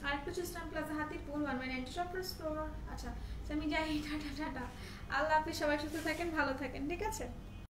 আরেকটা হচ্ছে Eastern Plaza Hatirpool 1/9 shopper store. আচ্ছা, আমি যাই, টাটা টাটা। আল্লাহ হাফেজ, সবাই সুস্থ থাকেন, ভালো থাকেন, ঠিক আছে।